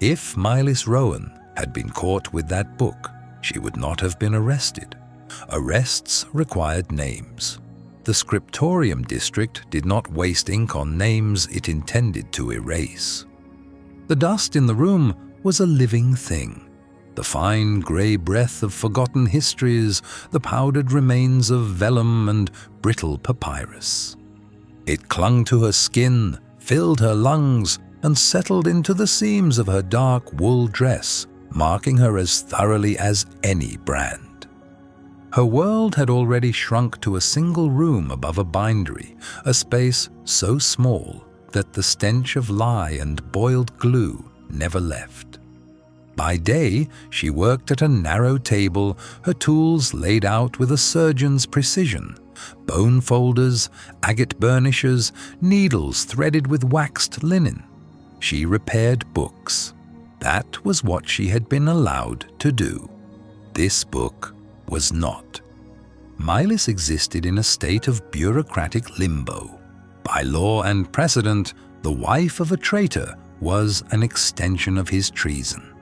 If Mylis Rowan had been caught with that book, she would not have been arrested. Arrests required names. The scriptorium district did not waste ink on names it intended to erase. The dust in the room was a living thing. The fine grey breath of forgotten histories, the powdered remains of vellum and brittle papyrus. It clung to her skin, filled her lungs, and settled into the seams of her dark wool dress, marking her as thoroughly as any brand. Her world had already shrunk to a single room above a bindery, a space so small that the stench of lye and boiled glue never left. By day, she worked at a narrow table, her tools laid out with a surgeon's precision: bone folders, agate burnishes, needles threaded with waxed linen. She repaired books. That was what she had been allowed to do. This book was not. Mylis existed in a state of bureaucratic limbo. By law and precedent, the wife of a traitor was an extension of his treason.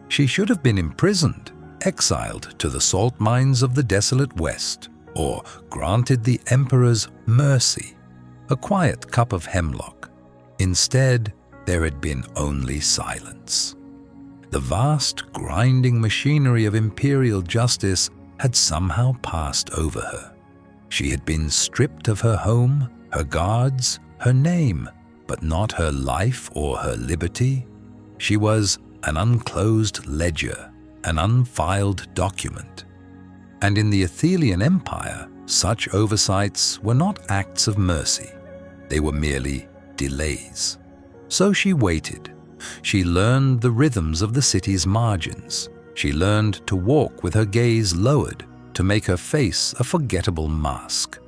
She should have been imprisoned, exiled to the salt mines of the desolate West, or granted the emperor's mercy, a quiet cup of hemlock. Instead, there had been only silence. The vast, grinding machinery of imperial justice had somehow passed over her. She had been stripped of her home, her guards, her name, but not her life or her liberty. She was an unclosed ledger, an unfiled document. And in the Athelian Empire, such oversights were not acts of mercy. They were merely delays. So she waited. She learned the rhythms of the city's margins. She learned to walk with her gaze lowered, to make her face a forgettable mask.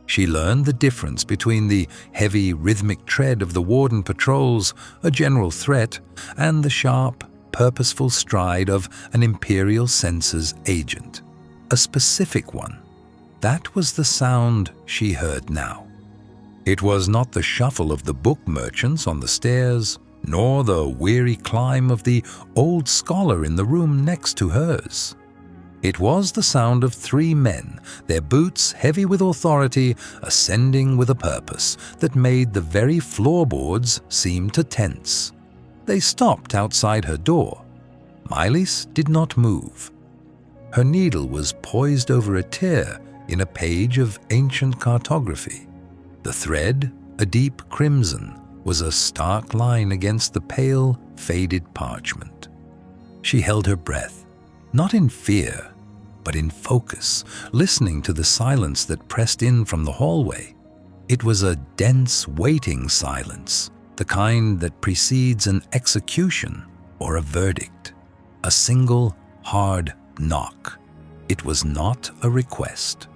She learned the difference between the heavy, rhythmic tread of the warden patrols, a general threat, and the sharp, purposeful stride of an Imperial census agent, a specific one. That was the sound she heard now. It was not the shuffle of the book merchants on the stairs, nor the weary climb of the old scholar in the room next to hers. It was the sound of three men, their boots heavy with authority, ascending with a purpose that made the very floorboards seem to tense. They stopped outside her door. Mylis did not move. Her needle was poised over a tear in a page of ancient cartography. The thread, a deep crimson, was a stark line against the pale, faded parchment. She held her breath, not in fear, but in focus, listening to the silence that pressed in from the hallway. It was a dense, waiting silence, the kind that precedes an execution or a verdict. A single, hard knock. It was not a request.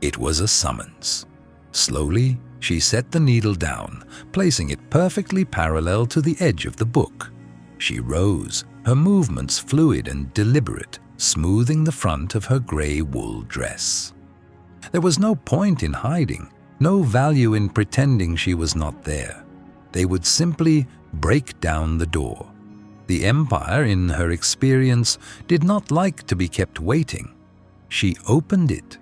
It was a summons. Slowly, she set the needle down, placing it perfectly parallel to the edge of the book. She rose, her movements fluid and deliberate, smoothing the front of her grey wool dress. There was no point in hiding, no value in pretending she was not there. They would simply break down the door. The Empire, in her experience, did not like to be kept waiting. She opened it.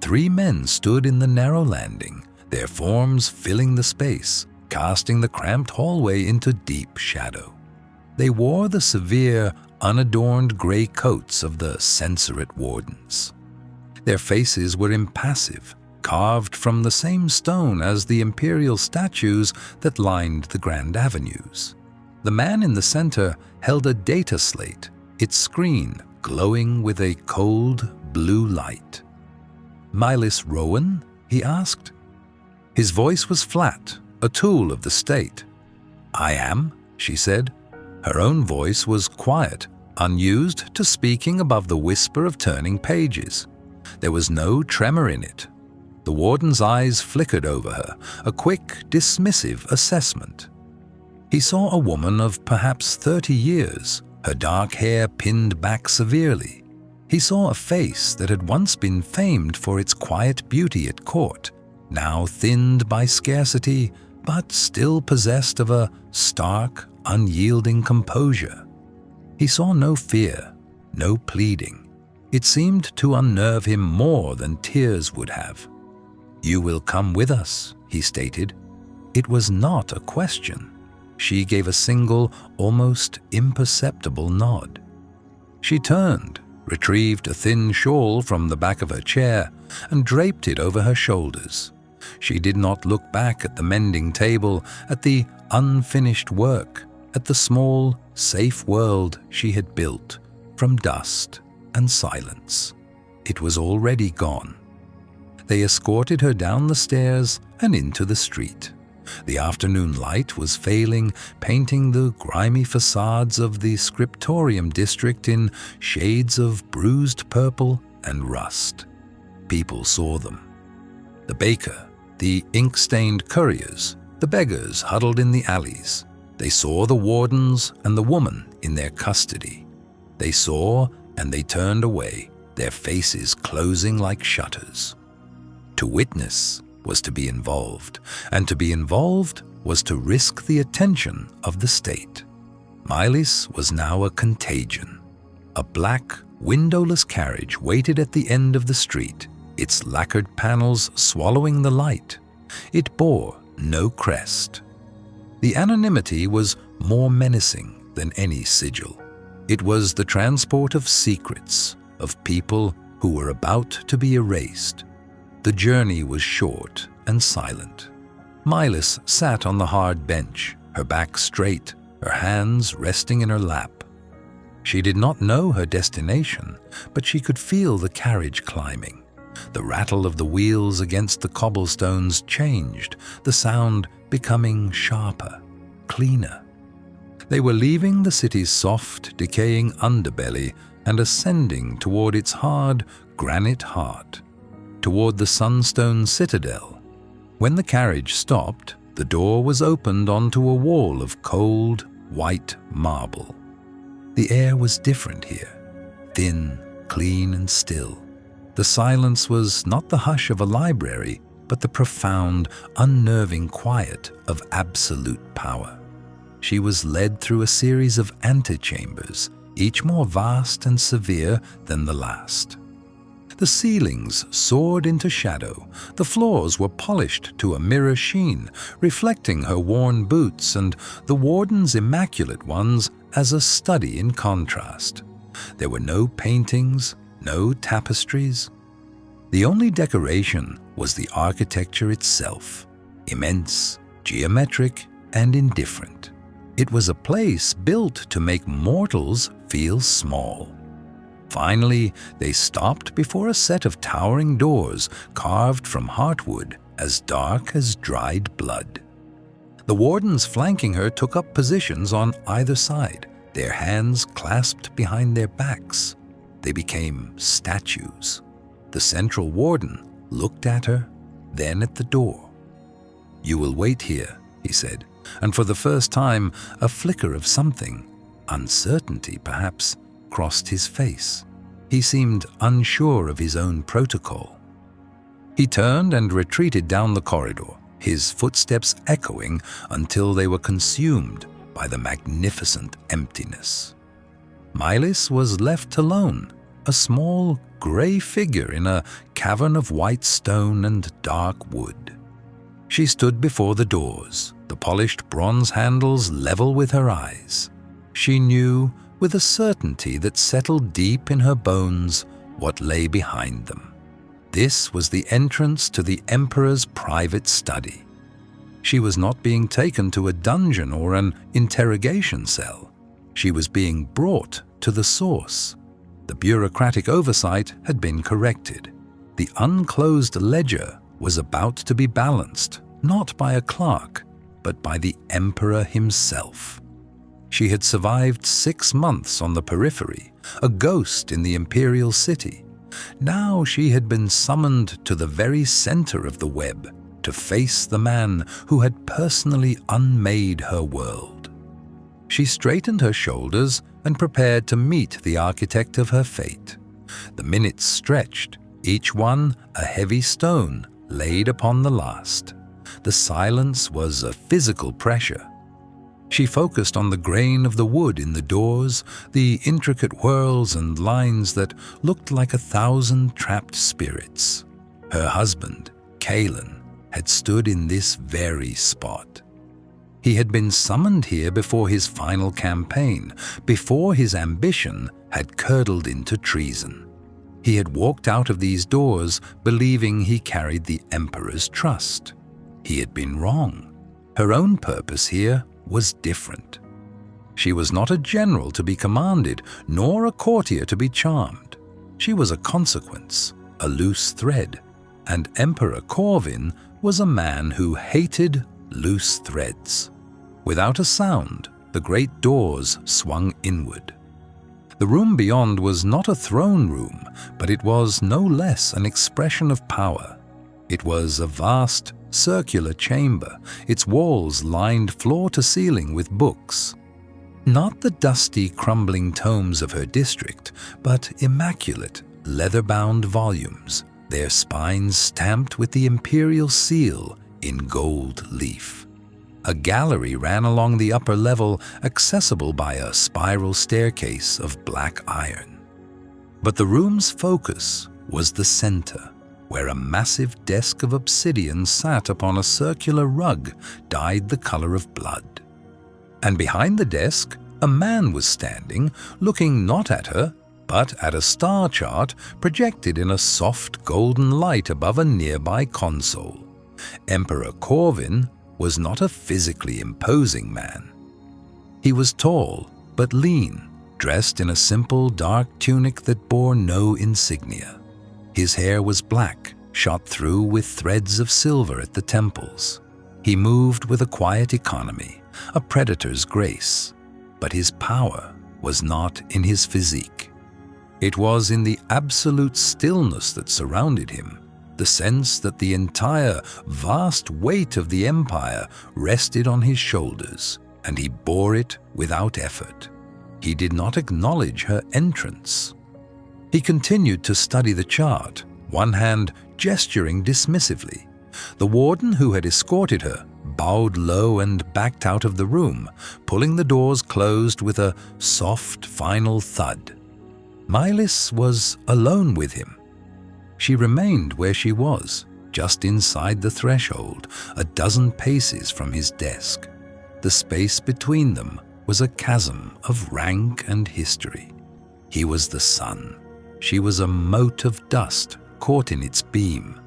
3 men stood in the narrow landing, their forms filling the space, casting the cramped hallway into deep shadow. They wore the severe, unadorned grey coats of the censorate wardens. Their faces were impassive, carved from the same stone as the imperial statues that lined the grand avenues. The man in the center held a data slate, its screen glowing with a cold blue light. "Mylis Rowan?" he asked. His voice was flat, a tool of the state. "I am," she said. Her own voice was quiet, unused to speaking above the whisper of turning pages. There was no tremor in it. The warden's eyes flickered over her, a quick, dismissive assessment. He saw a woman of perhaps 30 years, her dark hair pinned back severely. He saw a face that had once been famed for its quiet beauty at court, now thinned by scarcity, but still possessed of a stark, unyielding composure. He saw no fear, no pleading. It seemed to unnerve him more than tears would have. "You will come with us," he stated. It was not a question. She gave a single, almost imperceptible nod. She turned, retrieved a thin shawl from the back of her chair, and draped it over her shoulders. She did not look back at the mending table, at the unfinished work, at the small, safe world she had built from dust and silence. It was already gone. They escorted her down the stairs and into the street. The afternoon light was failing, painting the grimy facades of the scriptorium district in shades of bruised purple and rust. People saw them. The baker, the ink-stained couriers, the beggars huddled in the alleys. They saw the wardens and the woman in their custody. They saw and they turned away, their faces closing like shutters. To witness was to be involved, and to be involved was to risk the attention of the state. Mylis was now a contagion. A black, windowless carriage waited at the end of the street, its lacquered panels swallowing the light. It bore no crest. The anonymity was more menacing than any sigil. It was the transport of secrets, of people who were about to be erased. The journey was short and silent. Mylis sat on the hard bench, her back straight, her hands resting in her lap. She did not know her destination, but she could feel the carriage climbing. The rattle of the wheels against the cobblestones changed, the sound becoming sharper, cleaner. They were leaving the city's soft, decaying underbelly and ascending toward its hard, granite heart, toward the sunstone citadel. When the carriage stopped, the door was opened onto a wall of cold, white marble. The air was different here, thin, clean, and still. The silence was not the hush of a library, but the profound, unnerving quiet of absolute power. She was led through a series of antechambers, each more vast and severe than the last. The ceilings soared into shadow, the floors were polished to a mirror sheen, reflecting her worn boots and the warden's immaculate ones as a study in contrast. There were no paintings, no tapestries. The only decoration was the architecture itself, immense, geometric, and indifferent. It was a place built to make mortals feel small. Finally, they stopped before a set of towering doors carved from heartwood as dark as dried blood. The wardens flanking her took up positions on either side, their hands clasped behind their backs. They became statues. The central warden looked at her, then at the door. "You will wait here," he said, and for the first time a flicker of something, uncertainty perhaps, crossed his face. He seemed unsure of his own protocol. He turned and retreated down the corridor, his footsteps echoing until they were consumed by the magnificent emptiness. Mylis was left alone, a small, gray figure in a cavern of white stone and dark wood. She stood before the doors, the polished bronze handles level with her eyes. She knew, with a certainty that settled deep in her bones, what lay behind them. This was the entrance to the Emperor's private study. She was not being taken to a dungeon or an interrogation cell. She was being brought to the source. The bureaucratic oversight had been corrected. The unclosed ledger was about to be balanced, not by a clerk, but by the Emperor himself. She had survived 6 months on the periphery, a ghost in the Imperial city. Now she had been summoned to the very center of the web, to face the man who had personally unmade her world. She straightened her shoulders and prepared to meet the architect of her fate. The minutes stretched, each one a heavy stone laid upon the last. The silence was a physical pressure. She focused on the grain of the wood in the doors, the intricate whorls and lines that looked like 1,000 trapped spirits. Her husband, Kalen, had stood in this very spot. He had been summoned here before his final campaign, before his ambition had curdled into treason. He had walked out of these doors believing he carried the Emperor's trust. He had been wrong. Her own purpose here was different. She was not a general to be commanded, nor a courtier to be charmed. She was a consequence, a loose thread, and Emperor Corvin was a man who hated loose threads. Without a sound, the great doors swung inward. The room beyond was not a throne room, but it was no less an expression of power. It was a vast, circular chamber, its walls lined floor to ceiling with books. Not the dusty, crumbling tomes of her district, but immaculate, leather-bound volumes, their spines stamped with the Imperial seal in gold leaf. A gallery ran along the upper level, accessible by a spiral staircase of black iron. But the room's focus was the center, where a massive desk of obsidian sat upon a circular rug dyed the color of blood. And behind the desk, a man was standing, looking not at her, but at a star chart projected in a soft golden light above a nearby console. Emperor Corvin was not a physically imposing man. He was tall but lean, dressed in a simple dark tunic that bore no insignia. His hair was black, shot through with threads of silver at the temples. He moved with a quiet economy, a predator's grace, but his power was not in his physique. It was in the absolute stillness that surrounded him, the sense that the entire vast weight of the empire rested on his shoulders, and he bore it without effort. He did not acknowledge her entrance. He continued to study the chart, one hand gesturing dismissively. The warden who had escorted her bowed low and backed out of the room, pulling the doors closed with a soft, final thud. Mylis was alone with him. She remained where she was, just inside the threshold, a dozen paces from his desk. The space between them was a chasm of rank and history. He was the sun. She was a mote of dust caught in its beam.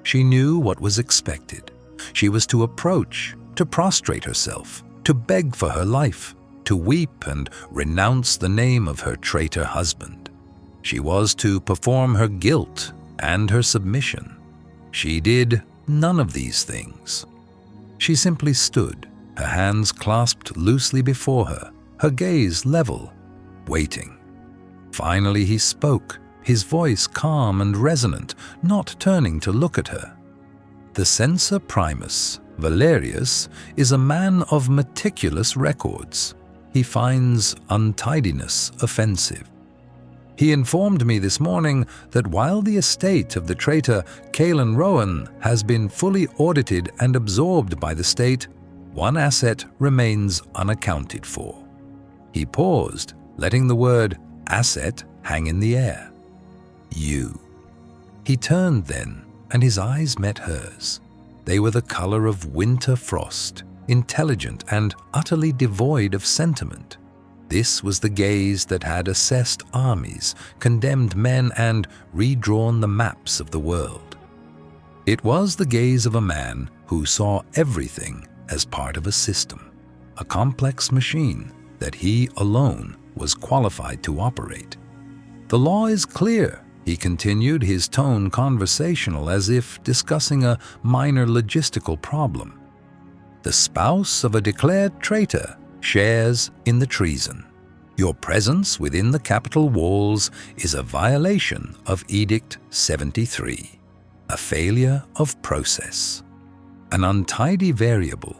She knew what was expected. She was to approach, to prostrate herself, to beg for her life, to weep and renounce the name of her traitor husband. She was to perform her guilt and her submission. She did none of these things. She simply stood, her hands clasped loosely before her, her gaze level, waiting. Finally he spoke, his voice calm and resonant, not turning to look at her. The censor primus, Valerius, is a man of meticulous records. He finds untidiness offensive. He informed me this morning that while the estate of the traitor Kalen Rowan has been fully audited and absorbed by the state, one asset remains unaccounted for. He paused, letting the word asset hang in the air. You. He turned then, and his eyes met hers. They were the color of winter frost, intelligent and utterly devoid of sentiment. This was the gaze that had assessed armies, condemned men, and redrawn the maps of the world. It was the gaze of a man who saw everything as part of a system, a complex machine that he alone was qualified to operate. The law is clear, he continued, his tone conversational as if discussing a minor logistical problem. The spouse of a declared traitor shares in the treason. Your presence within the capital walls is a violation of Edict 73, a failure of process, an untidy variable.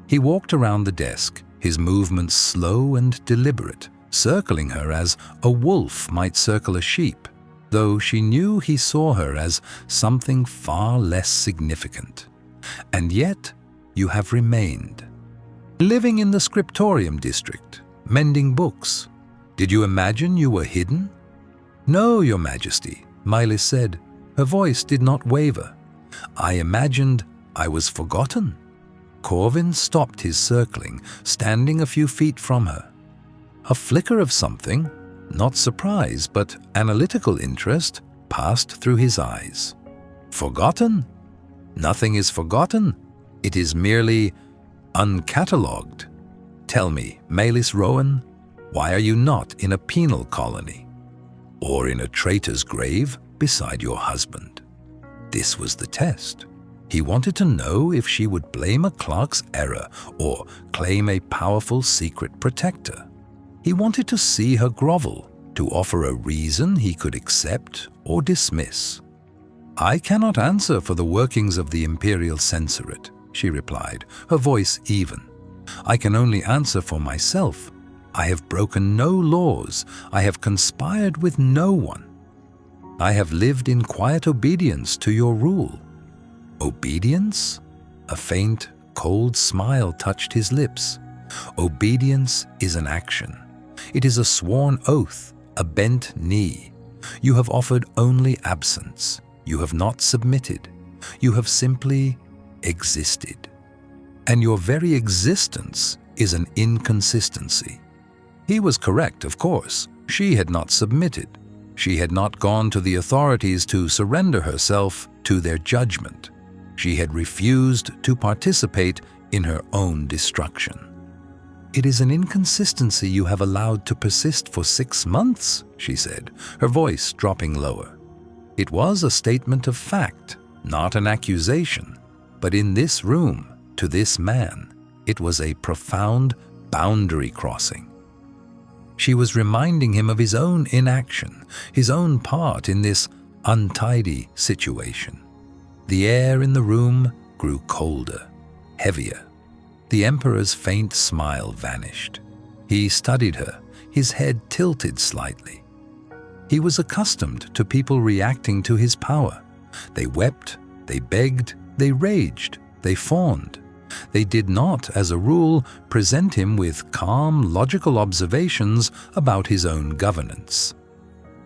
He walked around the desk, his movements slow and deliberate, circling her as a wolf might circle a sheep, though she knew he saw her as something far less significant. And yet you have remained. Living in the scriptorium district, mending books. Did you imagine you were hidden? No, Your Majesty, Mylis said. Her voice did not waver. I imagined I was forgotten. Corvin stopped his circling, standing a few feet from her. A flicker of something, not surprise but analytical interest, passed through his eyes. Forgotten? Nothing is forgotten. It is merely uncatalogued. Tell me, Mylis Rowan, why are you not in a penal colony? Or in a traitor's grave beside your husband? This was the test. He wanted to know if she would blame a clerk's error or claim a powerful secret protector. He wanted to see her grovel, to offer a reason he could accept or dismiss. I cannot answer for the workings of the Imperial Censorate, she replied, her voice even. I can only answer for myself. I have broken no laws. I have conspired with no one. I have lived in quiet obedience to your rule. Obedience? A faint, cold smile touched his lips. Obedience is an action. It is a sworn oath, a bent knee. You have offered only absence. You have not submitted. You have simply existed. And your very existence is an inconsistency. He was correct, of course. She had not submitted. She had not gone to the authorities to surrender herself to their judgment. She had refused to participate in her own destruction. It is an inconsistency you have allowed to persist for 6 months, she said, her voice dropping lower. It was a statement of fact, not an accusation. But in this room, to this man, it was a profound boundary crossing. She was reminding him of his own inaction, his own part in this untidy situation. The air in the room grew colder, heavier. The Emperor's faint smile vanished. He studied her, his head tilted slightly. He was accustomed to people reacting to his power. They wept, they begged, they raged, they fawned. They did not, as a rule, present him with calm, logical observations about his own governance.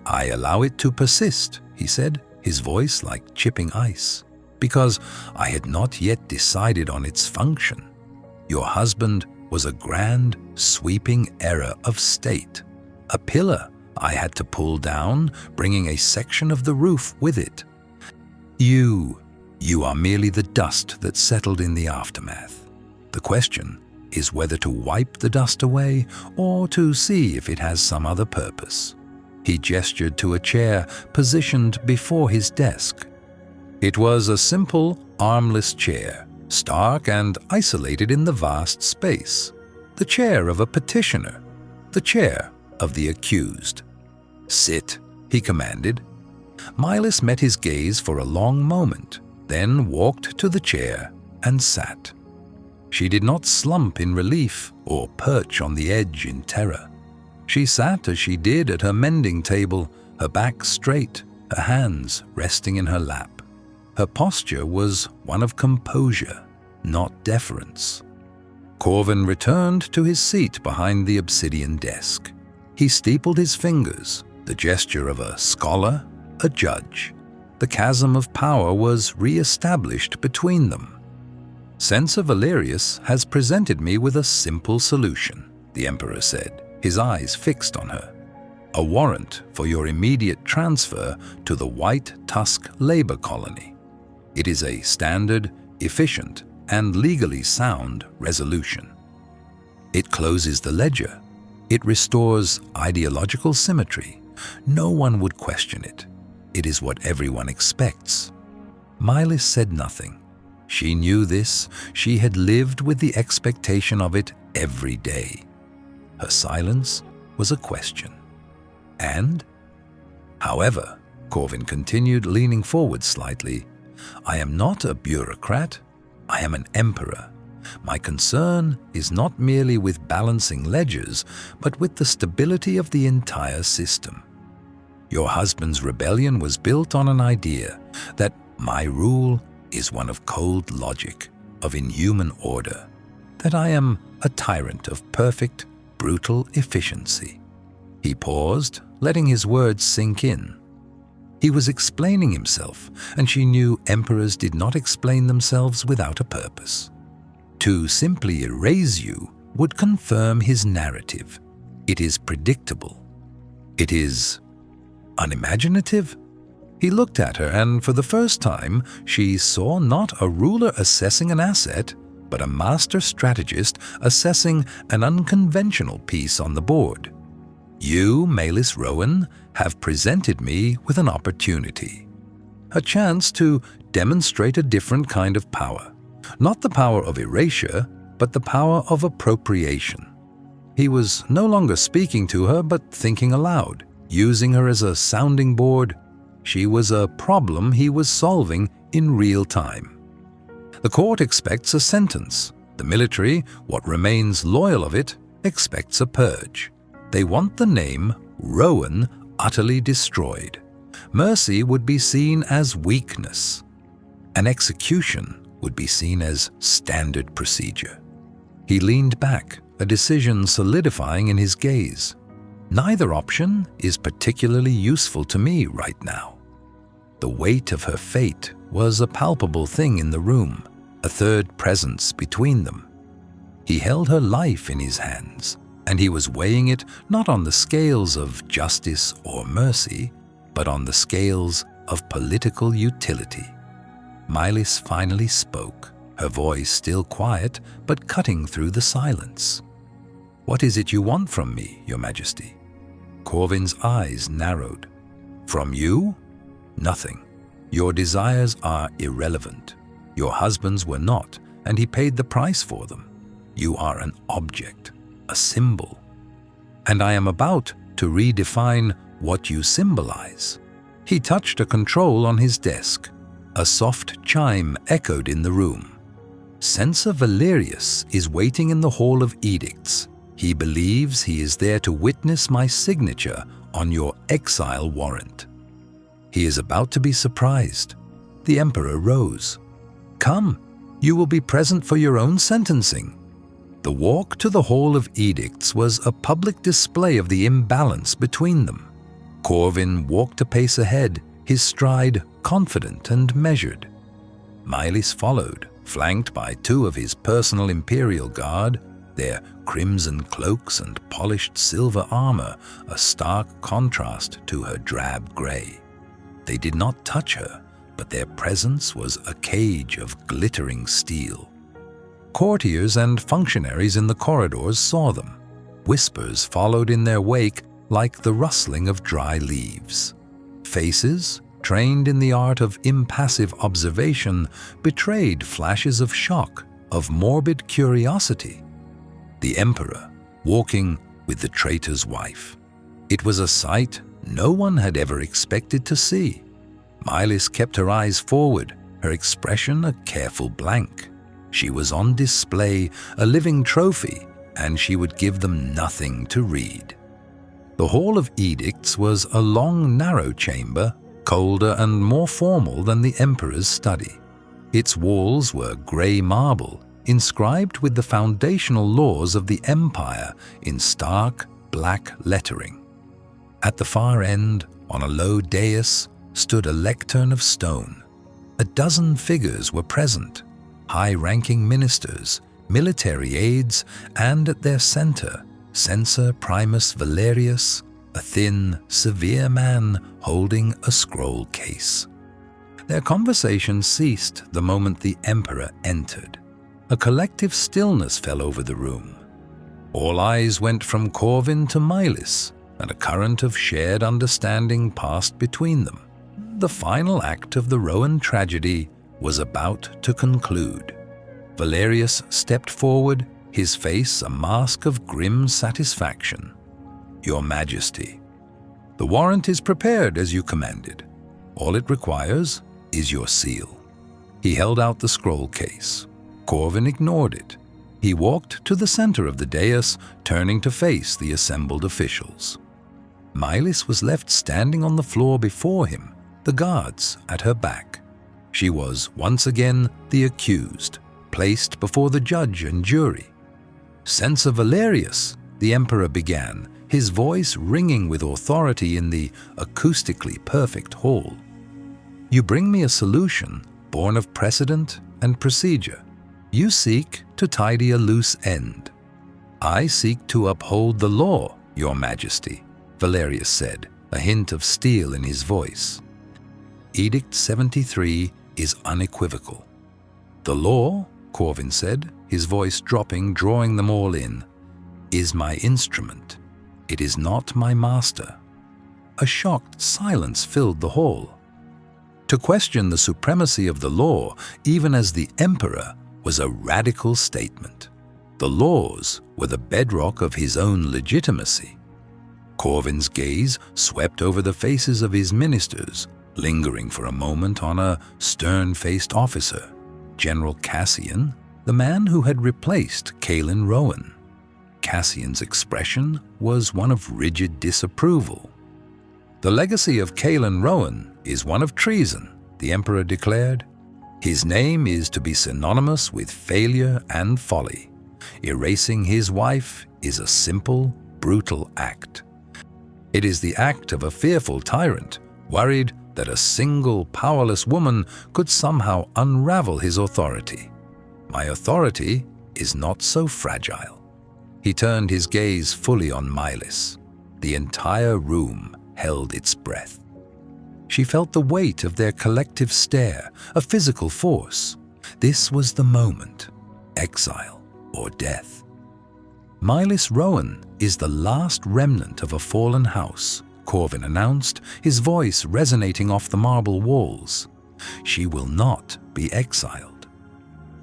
I allow it to persist, he said, his voice like chipping ice, because I had not yet decided on its function. Your husband was a grand, sweeping error of state, a pillar I had to pull down, bringing a section of the roof with it. You are merely the dust that settled in the aftermath. The question is whether to wipe the dust away or to see if it has some other purpose. He gestured to a chair positioned before his desk. It was a simple, armless chair, stark and isolated in the vast space. The chair of a petitioner, the chair of the accused. Sit, he commanded. Mylis met his gaze for a long moment, then walked to the chair and sat. She did not slump in relief or perch on the edge in terror. She sat as she did at her mending table, her back straight, her hands resting in her lap. Her posture was one of composure, not deference. Corvin returned to his seat behind the obsidian desk. He steepled his fingers, the gesture of a scholar, a judge. The chasm of power was re-established between them. Censor Valerius has presented me with a simple solution, the Emperor said, his eyes fixed on her. A warrant for your immediate transfer to the White Tusk labor colony. It is a standard, efficient, and legally sound resolution. It closes the ledger. It restores ideological symmetry. No one would question it. It is what everyone expects. Mylis said nothing. She knew this. She had lived with the expectation of it every day. Her silence was a question. And? However, Corvin continued, leaning forward slightly, I am not a bureaucrat. I am an emperor. My concern is not merely with balancing ledgers, but with the stability of the entire system. Your husband's rebellion was built on an idea that my rule is one of cold logic, of inhuman order. that I am a tyrant of perfect, brutal efficiency." He paused, letting his words sink in. He was explaining himself, and she knew emperors did not explain themselves without a purpose. To simply erase you would confirm his narrative. It is predictable. It is unimaginative. He looked at her, and for the first time, she saw not a ruler assessing an asset, but a master strategist assessing an unconventional piece on the board. "You, Malis Rowan, have presented me with an opportunity. A chance to demonstrate a different kind of power. Not the power of erasure, but the power of appropriation." He was no longer speaking to her, but thinking aloud, using her as a sounding board. She was a problem he was solving in real time. The court expects a sentence. The military, what remains loyal of it, expects a purge. They want the name Rowan utterly destroyed. Mercy would be seen as weakness. An execution would be seen as standard procedure. He leaned back, a decision solidifying in his gaze. "Neither option is particularly useful to me right now." The weight of her fate was a palpable thing in the room, a third presence between them. He held her life in his hands, and he was weighing it not on the scales of justice or mercy, but on the scales of political utility. Mylis finally spoke, her voice still quiet but cutting through the silence. "What is it you want from me, Your Majesty?" Corvin's eyes narrowed. "From you? Nothing. Your desires are irrelevant. Your husband's were not, and he paid the price for them. You are an object, a symbol. And I am about to redefine what you symbolize." He touched a control on his desk. A soft chime echoed in the room. "Censor Valerius is waiting in the Hall of Edicts. He believes he is there to witness my signature on your exile warrant." He is about to be surprised. The Emperor rose. "Come, you will be present for your own sentencing." The walk to the Hall of Edicts was a public display of the imbalance between them. Corvin walked a pace ahead, his stride confident and measured. Mylis followed, flanked by two of his personal Imperial guard, their crimson cloaks and polished silver armor a stark contrast to her drab gray. They did not touch her, but their presence was a cage of glittering steel. Courtiers and functionaries in the corridors saw them. Whispers followed in their wake like the rustling of dry leaves. Faces, trained in the art of impassive observation, betrayed flashes of shock, of morbid curiosity. The Emperor, walking with the traitor's wife. It was a sight no one had ever expected to see. Mylis kept her eyes forward, her expression a careful blank. She was on display, a living trophy, and she would give them nothing to read. The Hall of Edicts was a long, narrow chamber, colder and more formal than the Emperor's study. Its walls were grey marble, inscribed with the foundational laws of the Empire in stark, black lettering. At the far end, on a low dais, stood a lectern of stone. A dozen figures were present, high-ranking ministers, military aides, and at their center, Censor Primus Valerius, a thin, severe man holding a scroll case. Their conversation ceased the moment the Emperor entered. A collective stillness fell over the room. All eyes went from Corvin to Mylis, and a current of shared understanding passed between them. The final act of the Rowan tragedy was about to conclude. Valerius stepped forward, his face a mask of grim satisfaction. "Your Majesty, the warrant is prepared as you commanded. All it requires is your seal." He held out the scroll case. Corvin ignored it. He walked to the center of the dais, turning to face the assembled officials. Mylis was left standing on the floor before him, the guards at her back. She was once again the accused, placed before the judge and jury. "Censor Valerius," the emperor began, his voice ringing with authority in the acoustically perfect hall. "You bring me a solution born of precedent and procedure. You seek to tidy a loose end. I seek to uphold the law, Your Majesty," Valerius said, a hint of steel in his voice. Edict 73 is unequivocal. "The law," Corvin said, his voice dropping, drawing them all in, "is my instrument. It is not my master." A shocked silence filled the hall. To question the supremacy of the law, even as the emperor, was a radical statement. The laws were the bedrock of his own legitimacy. Corvin's gaze swept over the faces of his ministers, lingering for a moment on a stern-faced officer, General Cassian, the man who had replaced Caelan Rowan. Cassian's expression was one of rigid disapproval. "The legacy of Caelan Rowan is one of treason," the emperor declared. "His name is to be synonymous with failure and folly. Erasing his wife is a simple, brutal act. It is the act of a fearful tyrant, worried that a single powerless woman could somehow unravel his authority. My authority is not so fragile." He turned his gaze fully on Mylis. The entire room held its breath. She felt the weight of their collective stare, a physical force. This was the moment, exile or death. "Mylis Rowan is the last remnant of a fallen house," Corvin announced, his voice resonating off the marble walls. "She will not be exiled.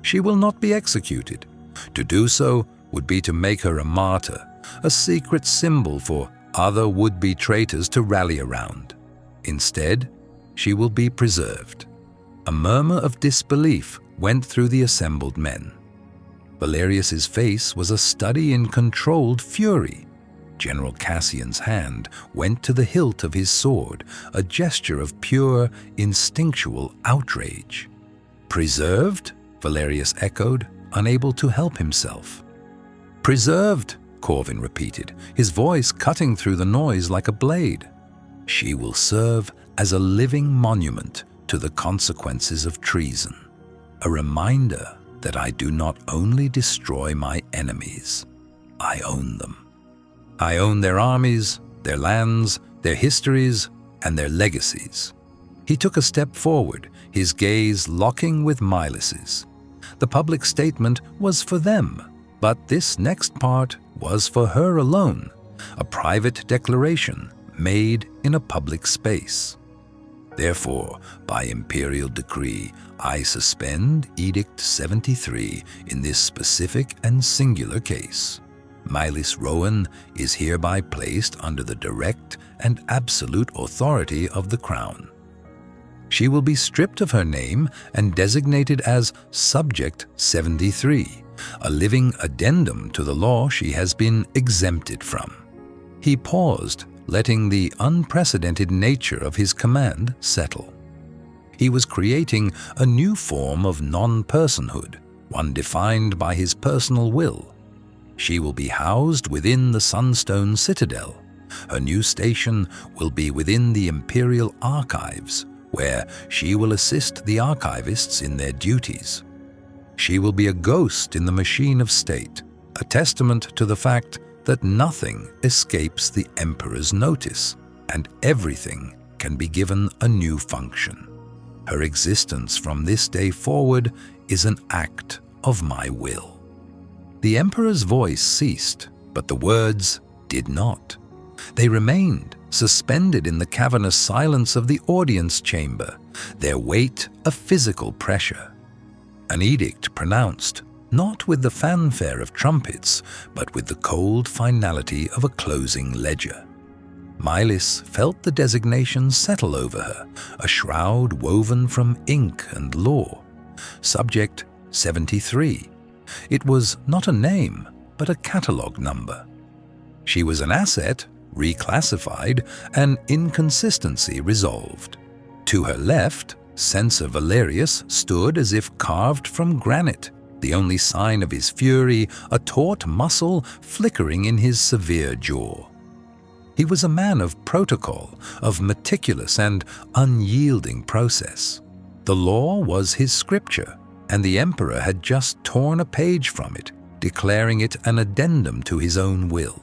She will not be executed. To do so would be to make her a martyr, a secret symbol for other would-be traitors to rally around. Instead, she will be preserved." A murmur of disbelief went through the assembled men. Valerius's face was a study in controlled fury. General Cassian's hand went to the hilt of his sword, a gesture of pure, instinctual outrage. "Preserved?" Valerius echoed, unable to help himself. "Preserved," Corvin repeated, his voice cutting through the noise like a blade. "She will serve as a living monument to the consequences of treason, a reminder that I do not only destroy my enemies, I own them. I own their armies, their lands, their histories, and their legacies." He took a step forward, his gaze locking with Mylis's. The public statement was for them, but this next part was for her alone, a private declaration made in a public space. "Therefore, by imperial decree, I suspend Edict 73 in this specific and singular case. Mylis Rowan is hereby placed under the direct and absolute authority of the Crown. She will be stripped of her name and designated as Subject 73, a living addendum to the law she has been exempted from." He paused, letting the unprecedented nature of his command settle. He was creating a new form of non-personhood, one defined by his personal will. She will be housed within the Sunstone Citadel. Her new station will be within the Imperial Archives, where she will assist the archivists in their duties. She will be a ghost in the machine of state, a testament to the fact that nothing escapes the Emperor's notice, and everything can be given a new function. Her existence from this day forward is an act of my will. The Emperor's voice ceased, but the words did not. They remained suspended in the cavernous silence of the audience chamber, their weight a physical pressure. An edict pronounced, not with the fanfare of trumpets, but with the cold finality of a closing ledger. Mylis felt the designation settle over her, a shroud woven from ink and law. Subject 73. It was not a name, but a catalogue number. She was an asset, reclassified, an inconsistency resolved. To her left, Censor Valerius stood as if carved from granite, the only sign of his fury a taut muscle flickering in his severe jaw. He was a man of protocol, of meticulous and unyielding process. The law was his scripture, and the emperor had just torn a page from it, declaring it an addendum to his own will.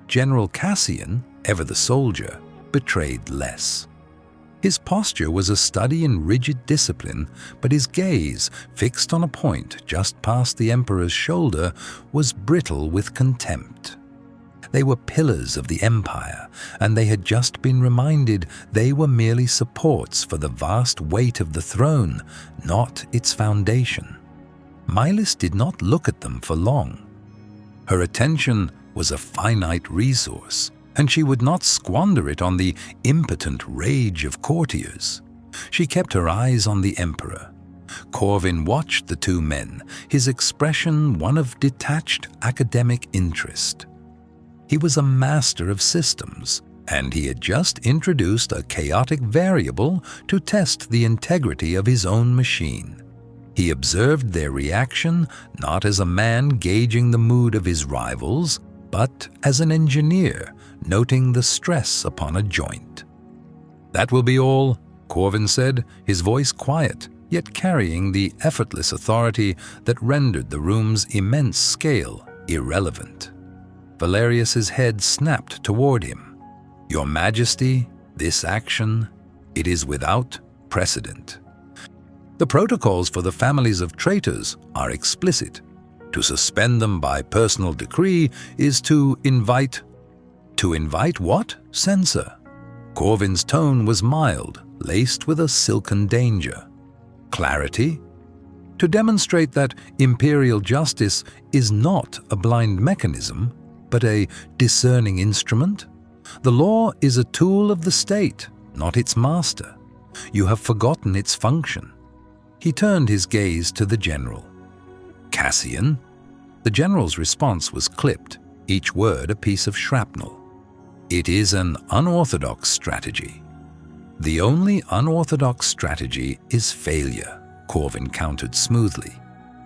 General Cassian, ever the soldier, betrayed less. His posture was a study in rigid discipline, but his gaze, fixed on a point just past the emperor's shoulder, was brittle with contempt. They were pillars of the empire, and they had just been reminded they were merely supports for the vast weight of the throne, not its foundation. Milas did not look at them for long. Her attention was a finite resource, and she would not squander it on the impotent rage of courtiers. She kept her eyes on the emperor. Corvin watched the two men, his expression one of detached academic interest. He was a master of systems, and he had just introduced a chaotic variable to test the integrity of his own machine. He observed their reaction not as a man gauging the mood of his rivals, but as an engineer noting the stress upon a joint. "That will be all," Corvin said, his voice quiet, yet carrying the effortless authority that rendered the room's immense scale irrelevant. Valerius's head snapped toward him. "Your Majesty, this action, it is without precedent. The protocols for the families of traitors are explicit. To suspend them by personal decree is to invite..." "To invite what, censor?" Corvin's tone was mild, laced with a silken danger. "Clarity? To demonstrate that imperial justice is not a blind mechanism, but a discerning instrument. The law is a tool of the state, not its master. You have forgotten its function." He turned his gaze to the general. "Cassian?" The general's response was clipped, each word a piece of shrapnel. "It is an unorthodox strategy." "The only unorthodox strategy is failure," Corvin countered smoothly.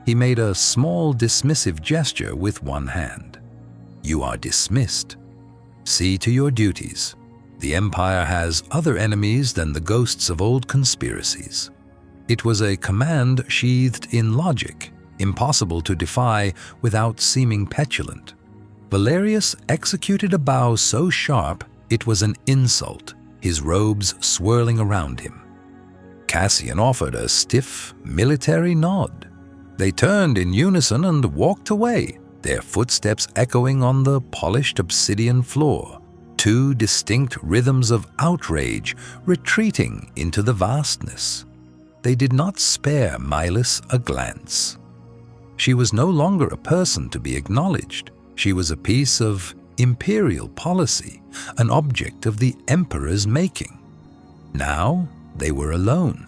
He made a small dismissive gesture with one hand. "You are dismissed. See to your duties. The Empire has other enemies than the ghosts of old conspiracies." It was a command sheathed in logic, impossible to defy without seeming petulant. Valerius executed a bow so sharp it was an insult, his robes swirling around him. Cassian offered a stiff, military nod. They turned in unison and walked away, their footsteps echoing on the polished obsidian floor, two distinct rhythms of outrage retreating into the vastness. They did not spare Milas a glance. She was no longer a person to be acknowledged. She was a piece of imperial policy, an object of the emperor's making. Now they were alone.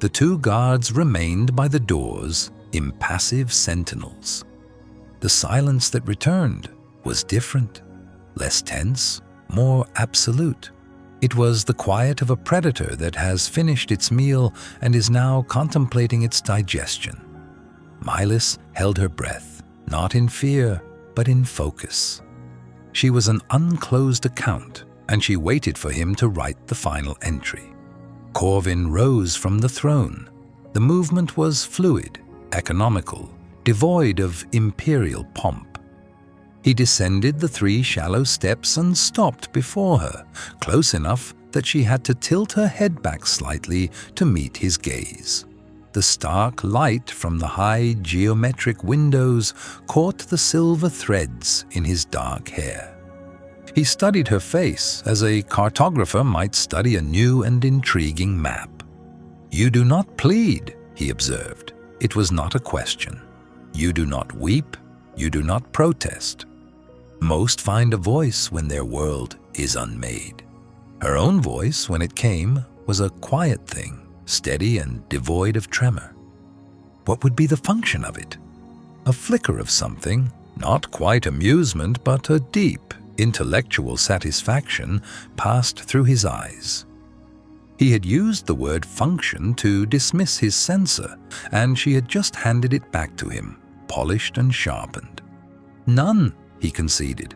The two guards remained by the doors, impassive sentinels. The silence that returned was different, less tense, more absolute. It was the quiet of a predator that has finished its meal and is now contemplating its digestion. Milas held her breath, not in fear, but in focus. She was an unclosed account, and she waited for him to write the final entry. Corvin rose from the throne. The movement was fluid, economical, devoid of imperial pomp. He descended the 3 shallow steps and stopped before her, close enough that she had to tilt her head back slightly to meet his gaze. The stark light from the high geometric windows caught the silver threads in his dark hair. He studied her face as a cartographer might study a new and intriguing map. "You do not plead," he observed. It was not a question. "You do not weep. You do not protest. Most find a voice when their world is unmade." Her own voice, when it came, was a quiet thing, steady and devoid of tremor. What would be the function of it? A flicker of something, not quite amusement, but a deep, intellectual satisfaction passed through his eyes. He had used the word function to dismiss his censor, and she had just handed it back to him, polished and sharpened. None, he conceded.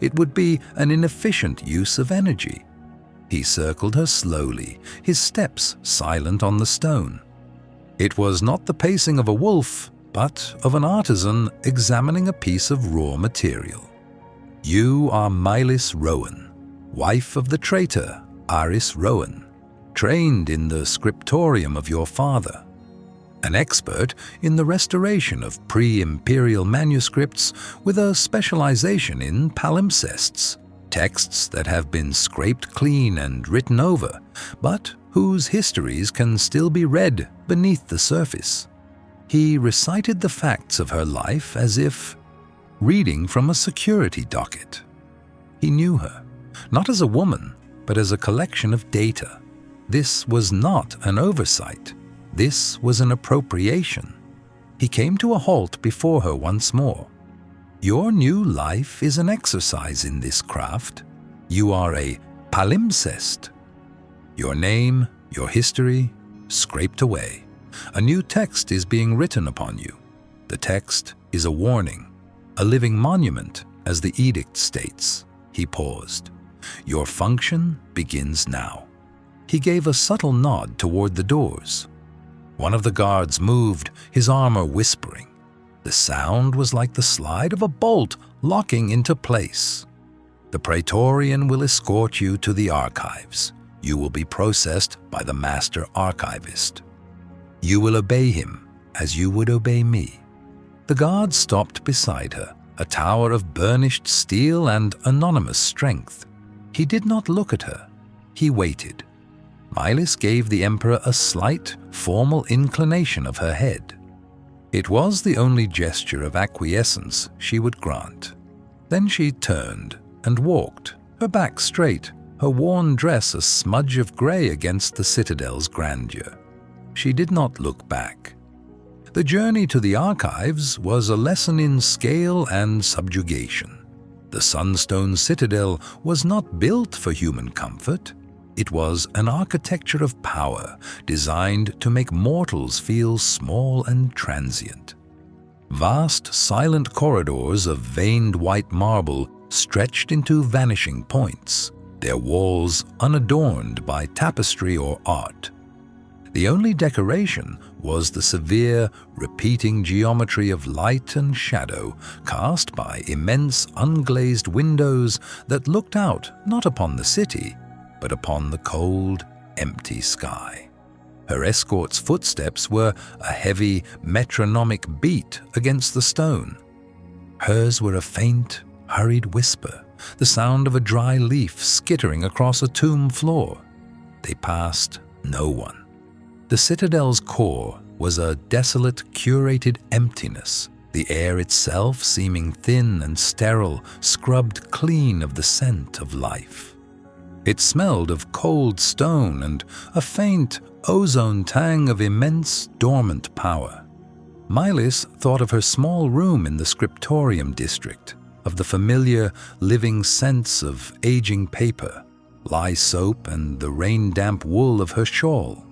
It would be an inefficient use of energy. He circled her slowly, his steps silent on the stone. It was not the pacing of a wolf, but of an artisan examining a piece of raw material. You are Mylis Rowan, wife of the traitor Aris Rowan, trained in the scriptorium of your father, an expert in the restoration of pre-Imperial manuscripts with a specialization in palimpsests, texts that have been scraped clean and written over, but whose histories can still be read beneath the surface. He recited the facts of her life as if reading from a security docket. He knew her, not as a woman, but as a collection of data. This was not an oversight. This was an appropriation. He came to a halt before her once more. Your new life is an exercise in this craft. You are a palimpsest. Your name, your history, scraped away. A new text is being written upon you. The text is a warning, a living monument, as the edict states. He paused. Your function begins now. He gave a subtle nod toward the doors. One of the guards moved, his armor whispering. The sound was like the slide of a bolt locking into place. The Praetorian will escort you to the archives. You will be processed by the master archivist. You will obey him as you would obey me. The guard stopped beside her, a tower of burnished steel and anonymous strength. He did not look at her. He waited. Mylis gave the emperor a slight, formal inclination of her head. It was the only gesture of acquiescence she would grant. Then she turned and walked, her back straight, her worn dress a smudge of gray against the citadel's grandeur. She did not look back. The journey to the archives was a lesson in scale and subjugation. The Sunstone Citadel was not built for human comfort. It was an architecture of power designed to make mortals feel small and transient. Vast, silent corridors of veined white marble stretched into vanishing points, their walls unadorned by tapestry or art. The only decoration was the severe, repeating geometry of light and shadow cast by immense unglazed windows that looked out not upon the city, but upon the cold, empty sky. Her escort's footsteps were a heavy, metronomic beat against the stone. Hers were a faint, hurried whisper, the sound of a dry leaf skittering across a tomb floor. They passed no one. The citadel's core was a desolate, curated emptiness, the air itself seeming thin and sterile, scrubbed clean of the scent of life. It smelled of cold stone and a faint, ozone tang of immense, dormant power. Mylis thought of her small room in the scriptorium district, of the familiar, living scents of aging paper, lye soap, and the rain-damp wool of her shawl.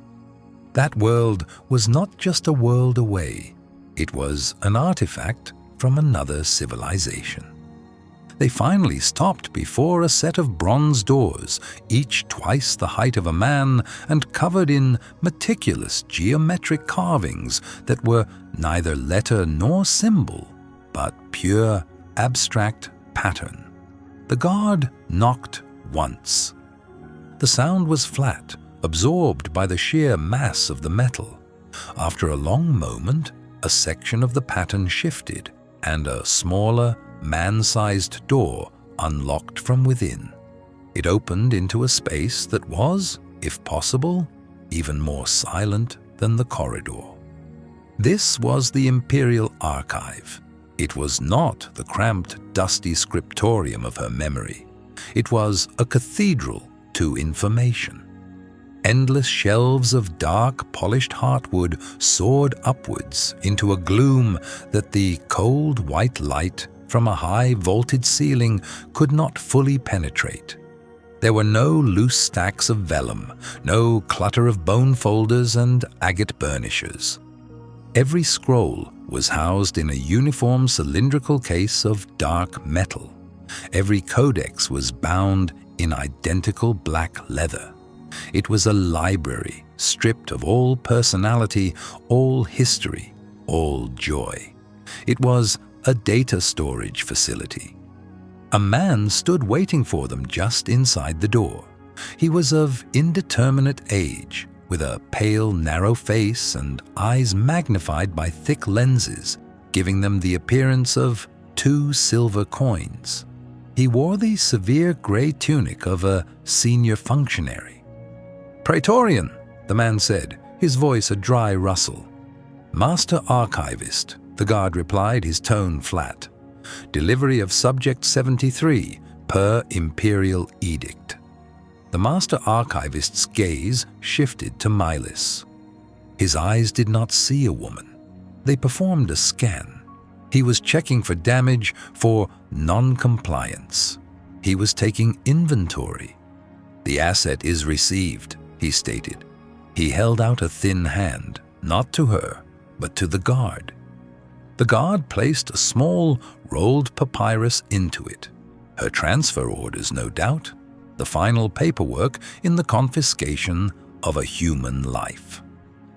That world was not just a world away. It was an artifact from another civilization. They finally stopped before a set of bronze doors, each twice the height of a man and covered in meticulous geometric carvings that were neither letter nor symbol, but pure, abstract pattern. The guard knocked once. The sound was flat, absorbed by the sheer mass of the metal. After a long moment, a section of the pattern shifted, and a smaller, man-sized door unlocked from within. It opened into a space that was, if possible, even more silent than the corridor. This was the Imperial archive. It was not the cramped, dusty scriptorium of her memory. It was a cathedral to information. Endless shelves of dark, polished heartwood soared upwards into a gloom that the cold, white light from a high vaulted ceiling could not fully penetrate. There were no loose stacks of vellum, no clutter of bone folders and agate burnishes. Every scroll was housed in a uniform cylindrical case of dark metal. Every codex was bound in identical black leather. It was a library stripped of all personality, all history, all joy. It was a data storage facility. A man stood waiting for them just inside the door. He was of indeterminate age, with a pale, narrow face and eyes magnified by thick lenses, giving them the appearance of 2 silver coins. He wore the severe gray tunic of a senior functionary. "Praetorian," the man said, his voice a dry rustle. "Master Archivist," the guard replied, his tone flat. "Delivery of Subject 73, per Imperial Edict." The Master Archivist's gaze shifted to Milis. His eyes did not see a woman. They performed a scan. He was checking for damage, for non-compliance. He was taking inventory. "The asset is received," he stated. He held out a thin hand, not to her, but to the guard. The guard placed a small, rolled papyrus into it. Her transfer orders, no doubt. The final paperwork in the confiscation of a human life.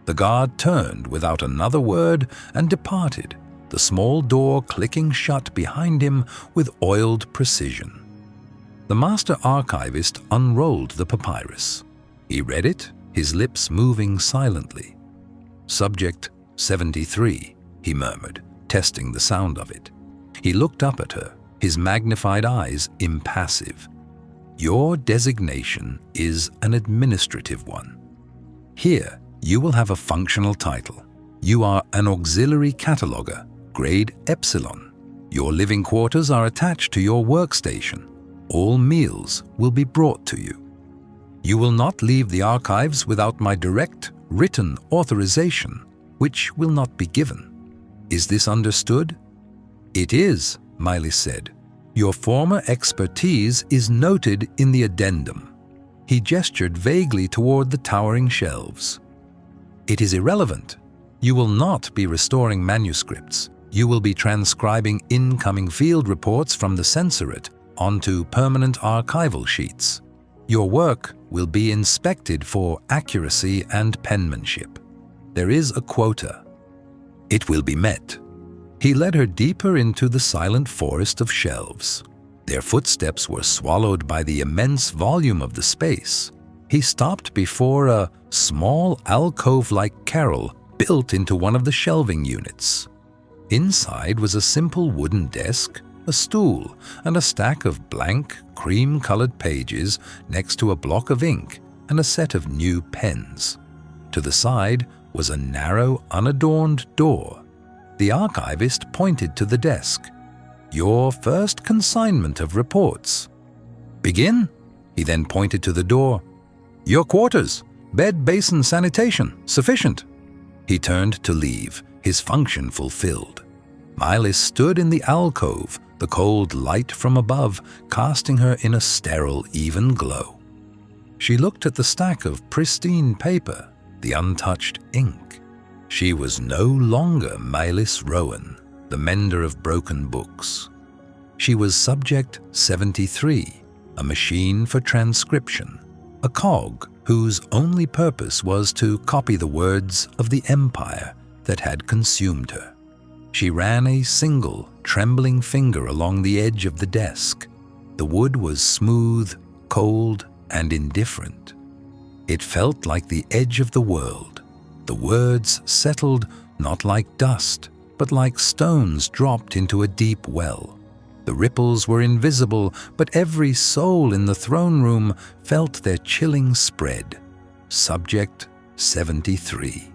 The guard turned without another word and departed, the small door clicking shut behind him with oiled precision. The Master Archivist unrolled the papyrus. He read it, his lips moving silently. "Subject 73, he murmured, testing the sound of it. He looked up at her, his magnified eyes impassive. "Your designation is an administrative one. Here, you will have a functional title. You are an auxiliary cataloger, grade Epsilon. Your living quarters are attached to your workstation. All meals will be brought to you. You will not leave the archives without my direct, written authorization, which will not be given. Is this understood?" "It is," Milis said. "Your former expertise is noted in the addendum." He gestured vaguely toward the towering shelves. "It is irrelevant. You will not be restoring manuscripts. You will be transcribing incoming field reports from the censorate onto permanent archival sheets. Your work will be inspected for accuracy and penmanship. There is a quota. It will be met." He led her deeper into the silent forest of shelves. Their footsteps were swallowed by the immense volume of the space. He stopped before a small alcove-like carrel built into one of the shelving units. Inside was a simple wooden desk, a stool, and a stack of blank, cream-colored pages next to a block of ink and a set of new pens. To the side was a narrow, unadorned door. The archivist pointed to the desk. "Your first consignment of reports." "Begin?" He then pointed to the door. "Your quarters, bed, basin, sanitation, sufficient." He turned to leave, his function fulfilled. Milis stood in the alcove, the cold light from above casting her in a sterile, even glow. She looked at the stack of pristine paper, the untouched ink. She was no longer Milis Rowan, the mender of broken books. She was Subject 73, a machine for transcription, a cog whose only purpose was to copy the words of the empire that had consumed her. She ran a single, trembling finger along the edge of the desk. The wood was smooth, cold, and indifferent. It felt like the edge of the world. The words settled not like dust, but like stones dropped into a deep well. The ripples were invisible, but every soul in the throne room felt their chilling spread. Subject 73.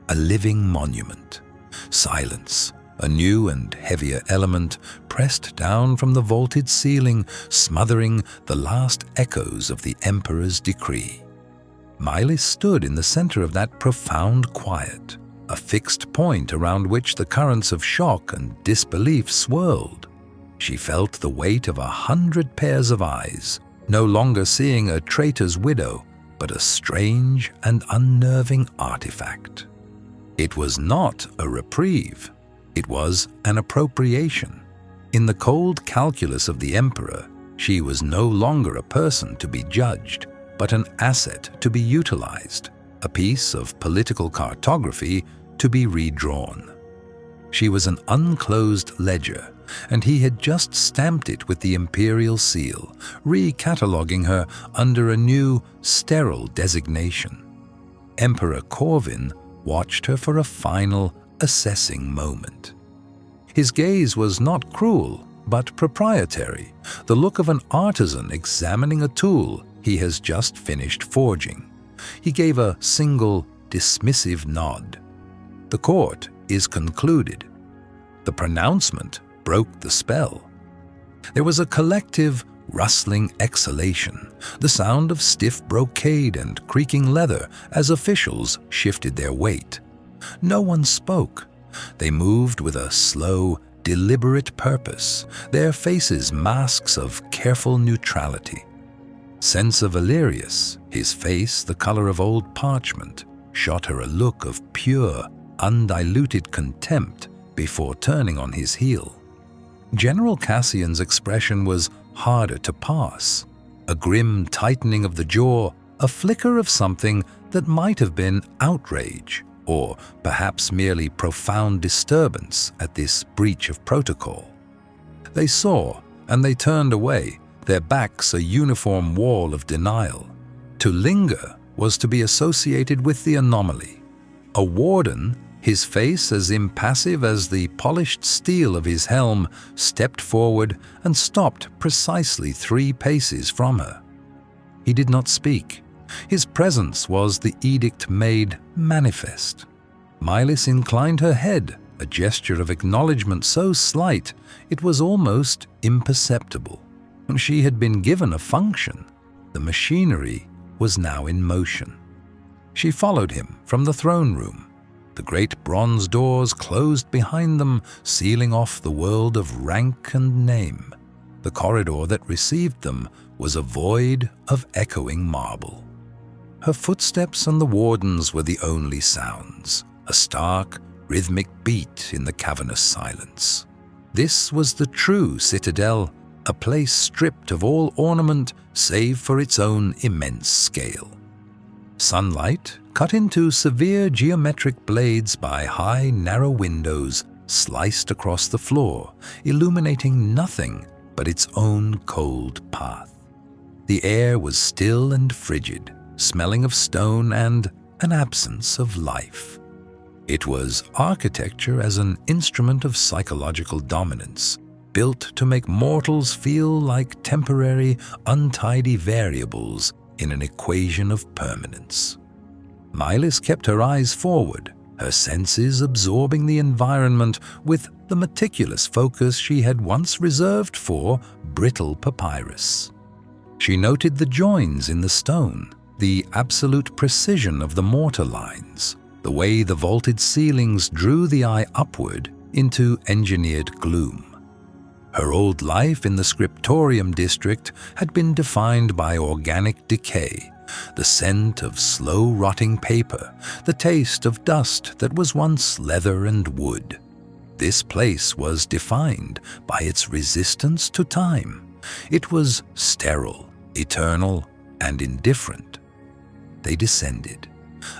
A living monument. Silence, a new and heavier element, pressed down from the vaulted ceiling, smothering the last echoes of the Emperor's decree. Milis stood in the center of that profound quiet, a fixed point around which the currents of shock and disbelief swirled. She felt the weight of 100 pairs of eyes, no longer seeing a traitor's widow, but a strange and unnerving artifact. It was not a reprieve. It was an appropriation. In the cold calculus of the emperor, she was no longer a person to be judged, but an asset to be utilized, a piece of political cartography to be redrawn. She was an unclosed ledger, and he had just stamped it with the imperial seal, recataloguing her under a new, sterile designation. Emperor Corvin watched her for a final, assessing moment. His gaze was not cruel, but proprietary, the look of an artisan examining a tool he has just finished forging. He gave a single, dismissive nod. The court is concluded. The pronouncement broke the spell. There was a collective, rustling exhalation, the sound of stiff brocade and creaking leather as officials shifted their weight. No one spoke. They moved with a slow, deliberate purpose, their faces masks of careful neutrality. Censor Valerius, his face the color of old parchment, shot her a look of pure, undiluted contempt before turning on his heel. General Cassian's expression was harder to pass. A grim tightening of the jaw, a flicker of something that might have been outrage, or perhaps merely profound disturbance at this breach of protocol. They saw, and they turned away, their backs a uniform wall of denial. To linger was to be associated with the anomaly. A warden, his face as impassive as the polished steel of his helm, stepped forward and stopped precisely 3 paces from her. He did not speak. His presence was the edict made manifest. Milis inclined her head, a gesture of acknowledgement so slight it was almost imperceptible. She had been given a function. The machinery was now in motion. She followed him from the throne room. The great bronze doors closed behind them, sealing off the world of rank and name. The corridor that received them was a void of echoing marble. Her footsteps and the warden's were the only sounds, a stark, rhythmic beat in the cavernous silence. This was the true citadel, a place stripped of all ornament save for its own immense scale. Sunlight, cut into severe geometric blades by high, narrow windows, sliced across the floor, illuminating nothing but its own cold path. The air was still and frigid, smelling of stone and an absence of life. It was architecture as an instrument of psychological dominance, built to make mortals feel like temporary, untidy variables in an equation of permanence. Milis kept her eyes forward, her senses absorbing the environment with the meticulous focus she had once reserved for brittle papyrus. She noted the joins in the stone, the absolute precision of the mortar lines, the way the vaulted ceilings drew the eye upward into engineered gloom. Her old life in the scriptorium district had been defined by organic decay, the scent of slow-rotting paper, the taste of dust that was once leather and wood. This place was defined by its resistance to time. It was sterile, eternal, and indifferent. They descended.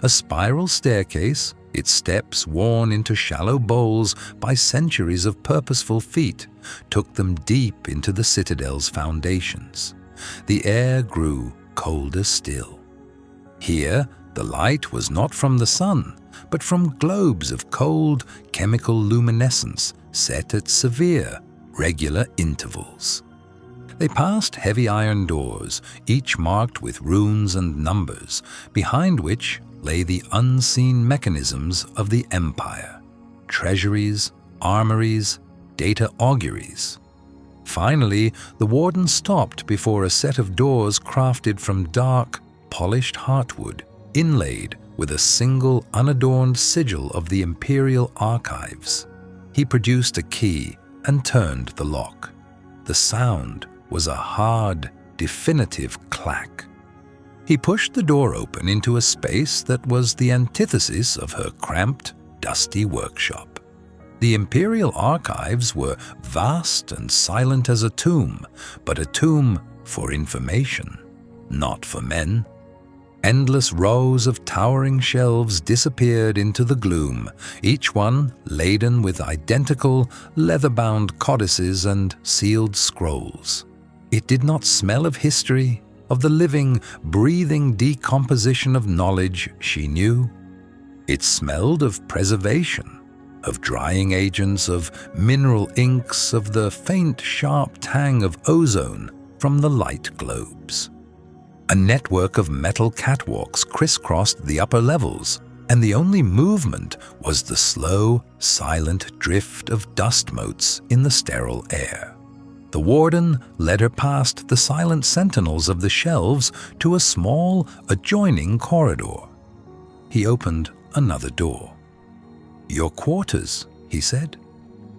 A spiral staircase, its steps worn into shallow bowls by centuries of purposeful feet, took them deep into the citadel's foundations. The air grew colder still. Here, the light was not from the sun, but from globes of cold, chemical luminescence set at severe, regular intervals. They passed heavy iron doors, each marked with runes and numbers, behind which lay the unseen mechanisms of the empire: treasuries, armories, data auguries. Finally, the warden stopped before a set of doors crafted from dark, polished heartwood, inlaid with a single unadorned sigil of the Imperial archives. He produced a key and turned the lock. The sound was a hard, definitive clack. He pushed the door open into a space that was the antithesis of her cramped, dusty workshop. The Imperial archives were vast and silent as a tomb, but a tomb for information, not for men. Endless rows of towering shelves disappeared into the gloom, each one laden with identical leather-bound codices and sealed scrolls. It did not smell of history, of the living, breathing decomposition of knowledge she knew. It smelled of preservation, of drying agents, of mineral inks, of the faint, sharp tang of ozone from the light globes. A network of metal catwalks crisscrossed the upper levels, and the only movement was the slow, silent drift of dust motes in the sterile air. The warden led her past the silent sentinels of the shelves to a small, adjoining corridor. He opened another door. "Your quarters," he said.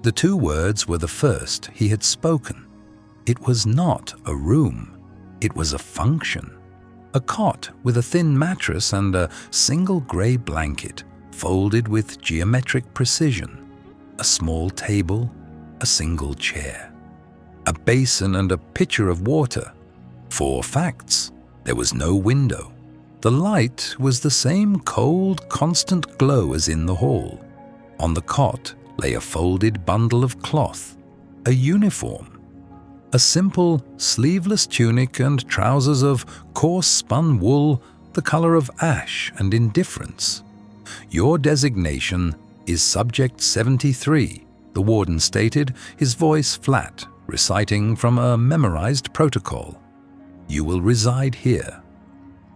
The two words were the first he had spoken. It was not a room, it was a function. A cot with a thin mattress and a single gray blanket, folded with geometric precision. A small table, a single chair. A basin and a pitcher of water. 4 facts. There was no window. The light was the same cold, constant glow as in the hall. On the cot lay a folded bundle of cloth, a uniform. A simple, sleeveless tunic and trousers of coarse spun wool, the color of ash and indifference. "Your designation is Subject 73, the warden stated, his voice flat, reciting from a memorized protocol. "You will reside here.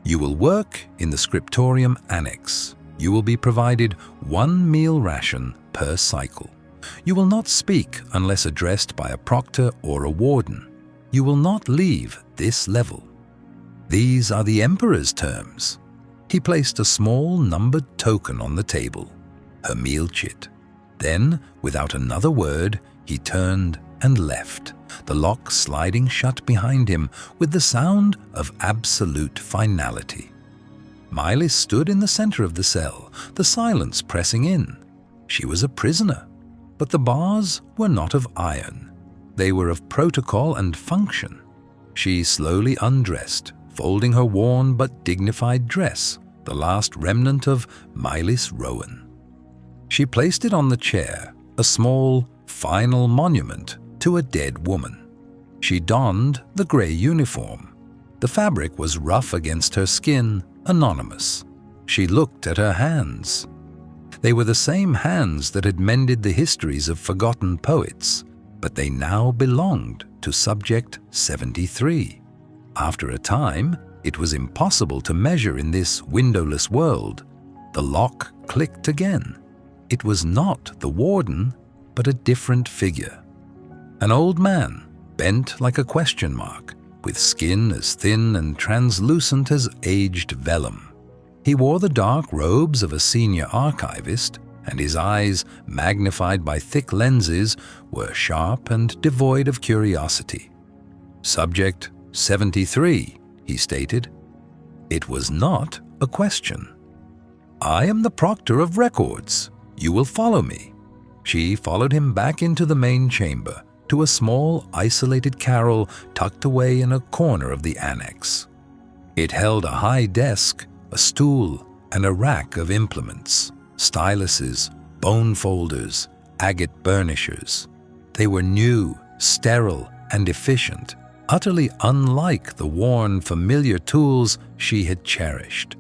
You will work in the scriptorium annex. You will be provided 1 meal ration per cycle. You will not speak unless addressed by a proctor or a warden. You will not leave this level." These are the Emperor's terms. He placed a small numbered token on the table, her meal chit. Then, without another word, he turned and left, the lock sliding shut behind him with the sound of absolute finality. Mylis stood in the center of the cell, the silence pressing in. She was a prisoner. But the bars were not of iron. They were of protocol and function. She slowly undressed, folding her worn but dignified dress, the last remnant of Mylis Rowan. She placed it on the chair, a small, final monument to a dead woman. She donned the gray uniform. The fabric was rough against her skin, anonymous. She looked at her hands. They were the same hands that had mended the histories of forgotten poets, but they now belonged to Subject 73. After a time, it was impossible to measure in this windowless world. The lock clicked again. It was not the warden, but a different figure. An old man, bent like a question mark, with skin as thin and translucent as aged vellum. He wore the dark robes of a senior archivist, and his eyes, magnified by thick lenses, were sharp and devoid of curiosity. "Subject 73, he stated. It was not a question. "I am the proctor of records. You will follow me." She followed him back into the main chamber, to a small, isolated carrel tucked away in a corner of the annex. It held a high desk, a stool, and a rack of implements, styluses, bone folders, agate burnishers. They were new, sterile, and efficient, utterly unlike the worn, familiar tools she had cherished.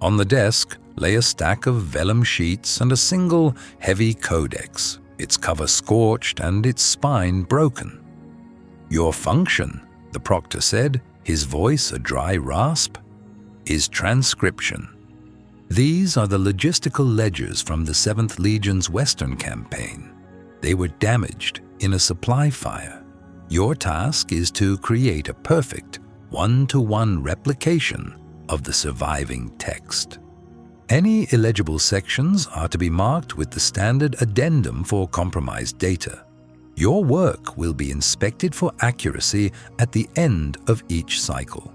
On the desk lay a stack of vellum sheets and a single, heavy codex, its cover scorched and its spine broken. "Your function," the proctor said, his voice a dry rasp, "is transcription. These are the logistical ledgers from the 7th Legion's Western campaign. They were damaged in a supply fire. Your task is to create a perfect, one-to-one replication of the surviving text. Any illegible sections are to be marked with the standard addendum for compromised data. Your work will be inspected for accuracy at the end of each cycle.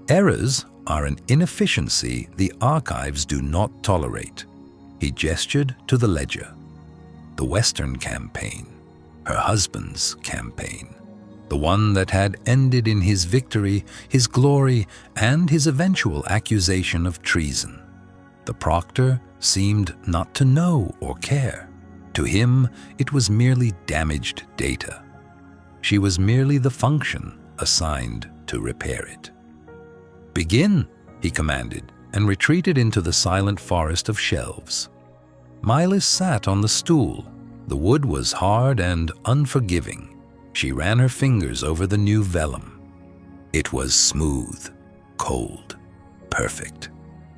Errors are an inefficiency the archives do not tolerate. He gestured to the ledger. The Western campaign, her husband's campaign, the one that had ended in his victory, his glory, and his eventual accusation of treason. The proctor seemed not to know or care. To him, it was merely damaged data. She was merely the function assigned to repair it. "Begin," he commanded, and retreated into the silent forest of shelves. Mylis sat on the stool. The wood was hard and unforgiving. She ran her fingers over the new vellum. It was smooth, cold, perfect.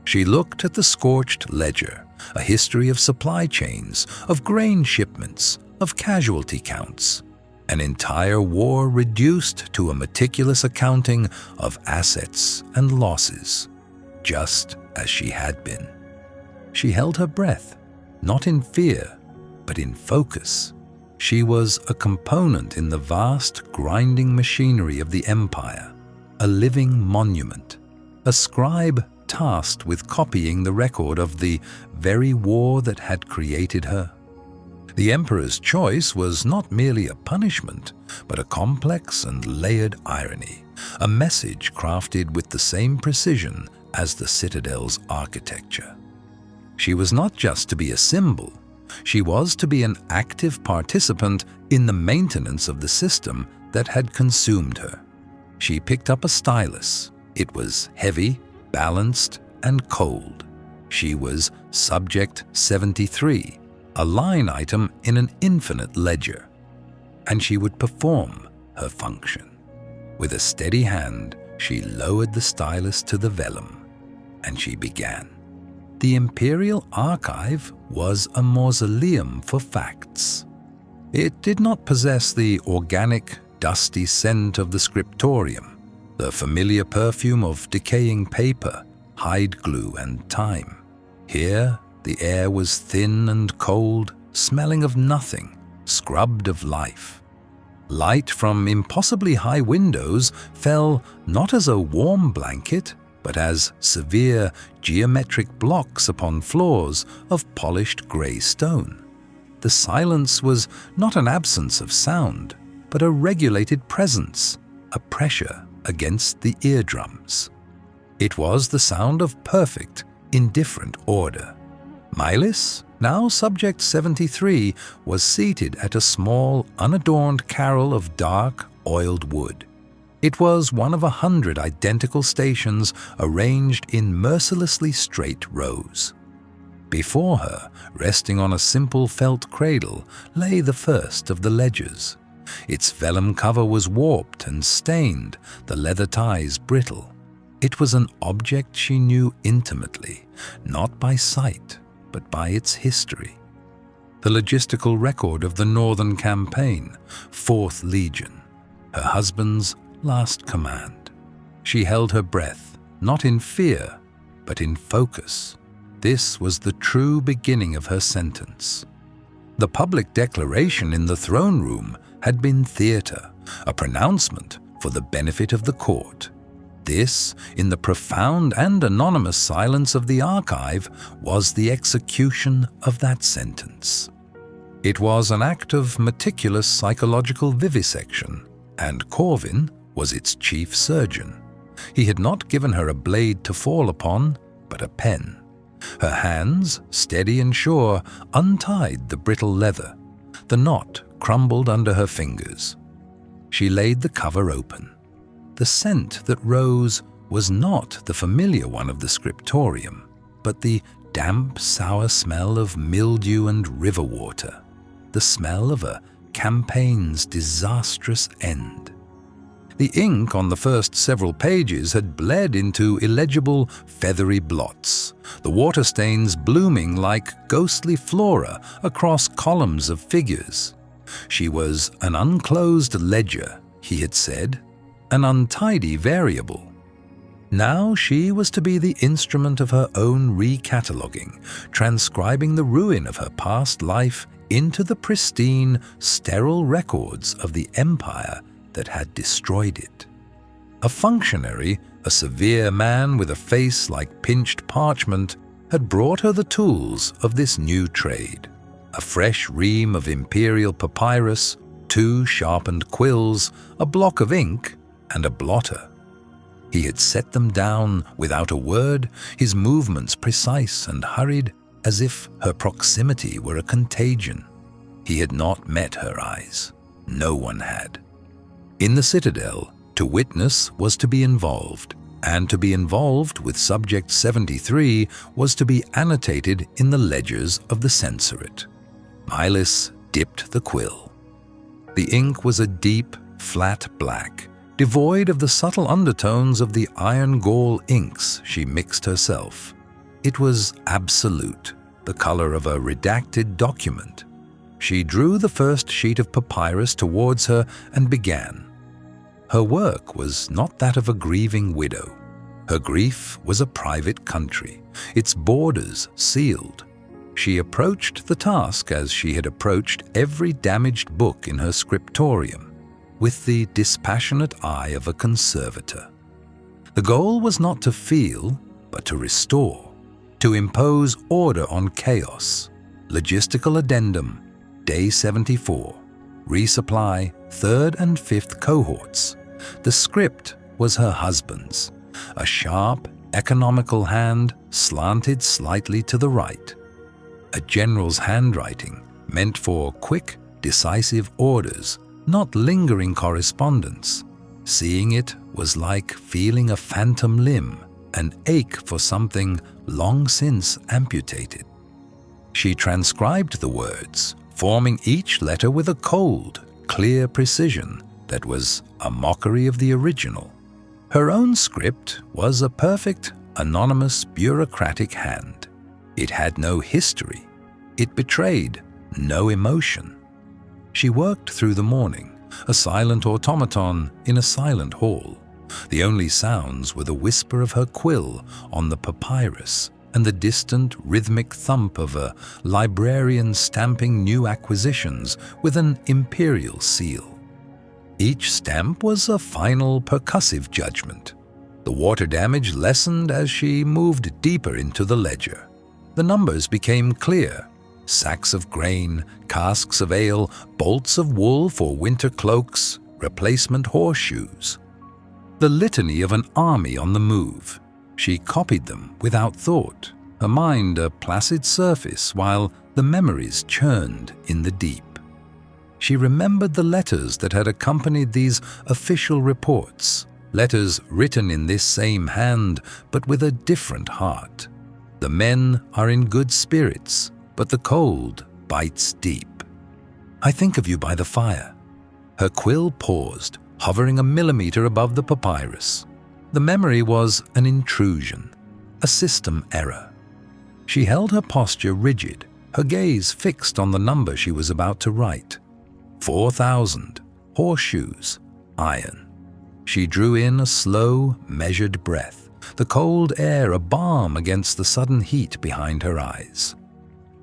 She looked at the scorched ledger, a history of supply chains, of grain shipments, of casualty counts. An entire war reduced to a meticulous accounting of assets and losses, just as she had been. She held her breath, not in fear, but in focus. She was a component in the vast, grinding machinery of the empire, a living monument, a scribe tasked with copying the record of the very war that had created her. The emperor's choice was not merely a punishment, but a complex and layered irony, a message crafted with the same precision as the citadel's architecture. She was not just to be a symbol, she was to be an active participant in the maintenance of the system that had consumed her. She picked up a stylus. It was heavy, balanced, and cold. She was Subject 73, a line item in an infinite ledger, and she would perform her function. With a steady hand, she lowered the stylus to the vellum, and she began. The Imperial Archive was a mausoleum for facts. It did not possess the organic, dusty scent of the scriptorium, the familiar perfume of decaying paper, hide glue, and time. Here, the air was thin and cold, smelling of nothing, scrubbed of life. Light from impossibly high windows fell not as a warm blanket, but as severe geometric blocks upon floors of polished grey stone. The silence was not an absence of sound, but a regulated presence, a pressure against the eardrums. It was the sound of perfect, indifferent order. Mylis, now Subject 73, was seated at a small, unadorned carrel of dark, oiled wood. It was one of 100 identical stations arranged in mercilessly straight rows. Before her, resting on a simple felt cradle, lay the first of the ledgers. Its vellum cover was warped and stained, the leather ties brittle. It was an object she knew intimately, not by sight, but by its history. The logistical record of the Northern Campaign, 4th Legion, her husband's last command. She held her breath, not in fear, but in focus. This was the true beginning of her sentence. The public declaration in the throne room had been theatre, a pronouncement for the benefit of the court. This, in the profound and anonymous silence of the archive, was the execution of that sentence. It was an act of meticulous psychological vivisection, and Corvin was its chief surgeon. He had not given her a blade to fall upon, but a pen. Her hands, steady and sure, untied the brittle leather. The knot crumbled under her fingers. She laid the cover open. The scent that rose was not the familiar one of the scriptorium, but the damp, sour smell of mildew and river water, the smell of a campaign's disastrous end. The ink on the first several pages had bled into illegible, feathery blots, the water stains blooming like ghostly flora across columns of figures. She was an unclosed ledger, he had said, an untidy variable. Now she was to be the instrument of her own recataloguing, transcribing the ruin of her past life into the pristine, sterile records of the empire that had destroyed it. A functionary, a severe man with a face like pinched parchment, had brought her the tools of this new trade: a fresh ream of Imperial papyrus, 2 sharpened quills, a block of ink, and a blotter. He had set them down without a word, his movements precise and hurried, as if her proximity were a contagion. He had not met her eyes. No one had. In the citadel, to witness was to be involved, and to be involved with Subject 73 was to be annotated in the ledgers of the censorate. Mylis dipped the quill. The ink was a deep, flat black, devoid of the subtle undertones of the iron gall inks she mixed herself. It was absolute, the color of a redacted document. She drew the first sheet of papyrus towards her and began. Her work was not that of a grieving widow. Her grief was a private country, its borders sealed. She approached the task as she had approached every damaged book in her scriptorium, with the dispassionate eye of a conservator. The goal was not to feel, but to restore, to impose order on chaos. Logistical addendum, Day 74, resupply 3rd and 5th cohorts. The script was her husband's, a sharp, economical hand slanted slightly to the right. A general's handwriting meant for quick, decisive orders, not lingering correspondence. Seeing it was like feeling a phantom limb, an ache for something long since amputated. She transcribed the words, forming each letter with a cold, clear precision that was a mockery of the original. Her own script was a perfect, anonymous, bureaucratic hand. It had no history. It betrayed no emotion. She worked through the morning, a silent automaton in a silent hall. The only sounds were the whisper of her quill on the papyrus and the distant rhythmic thump of a librarian stamping new acquisitions with an Imperial seal. Each stamp was a final percussive judgment. The water damage lessened as she moved deeper into the ledger. The numbers became clear. Sacks of grain, casks of ale, bolts of wool for winter cloaks, replacement horseshoes. The litany of an army on the move. She copied them without thought, her mind a placid surface while the memories churned in the deep. She remembered the letters that had accompanied these official reports, letters written in this same hand but with a different heart. The men are in good spirits, but the cold bites deep. I think of you by the fire. Her quill paused, hovering a millimeter above the papyrus. The memory was an intrusion, a system error. She held her posture rigid, her gaze fixed on the number she was about to write. 4,000, horseshoes, iron. She drew in a slow, measured breath, the cold air a balm against the sudden heat behind her eyes.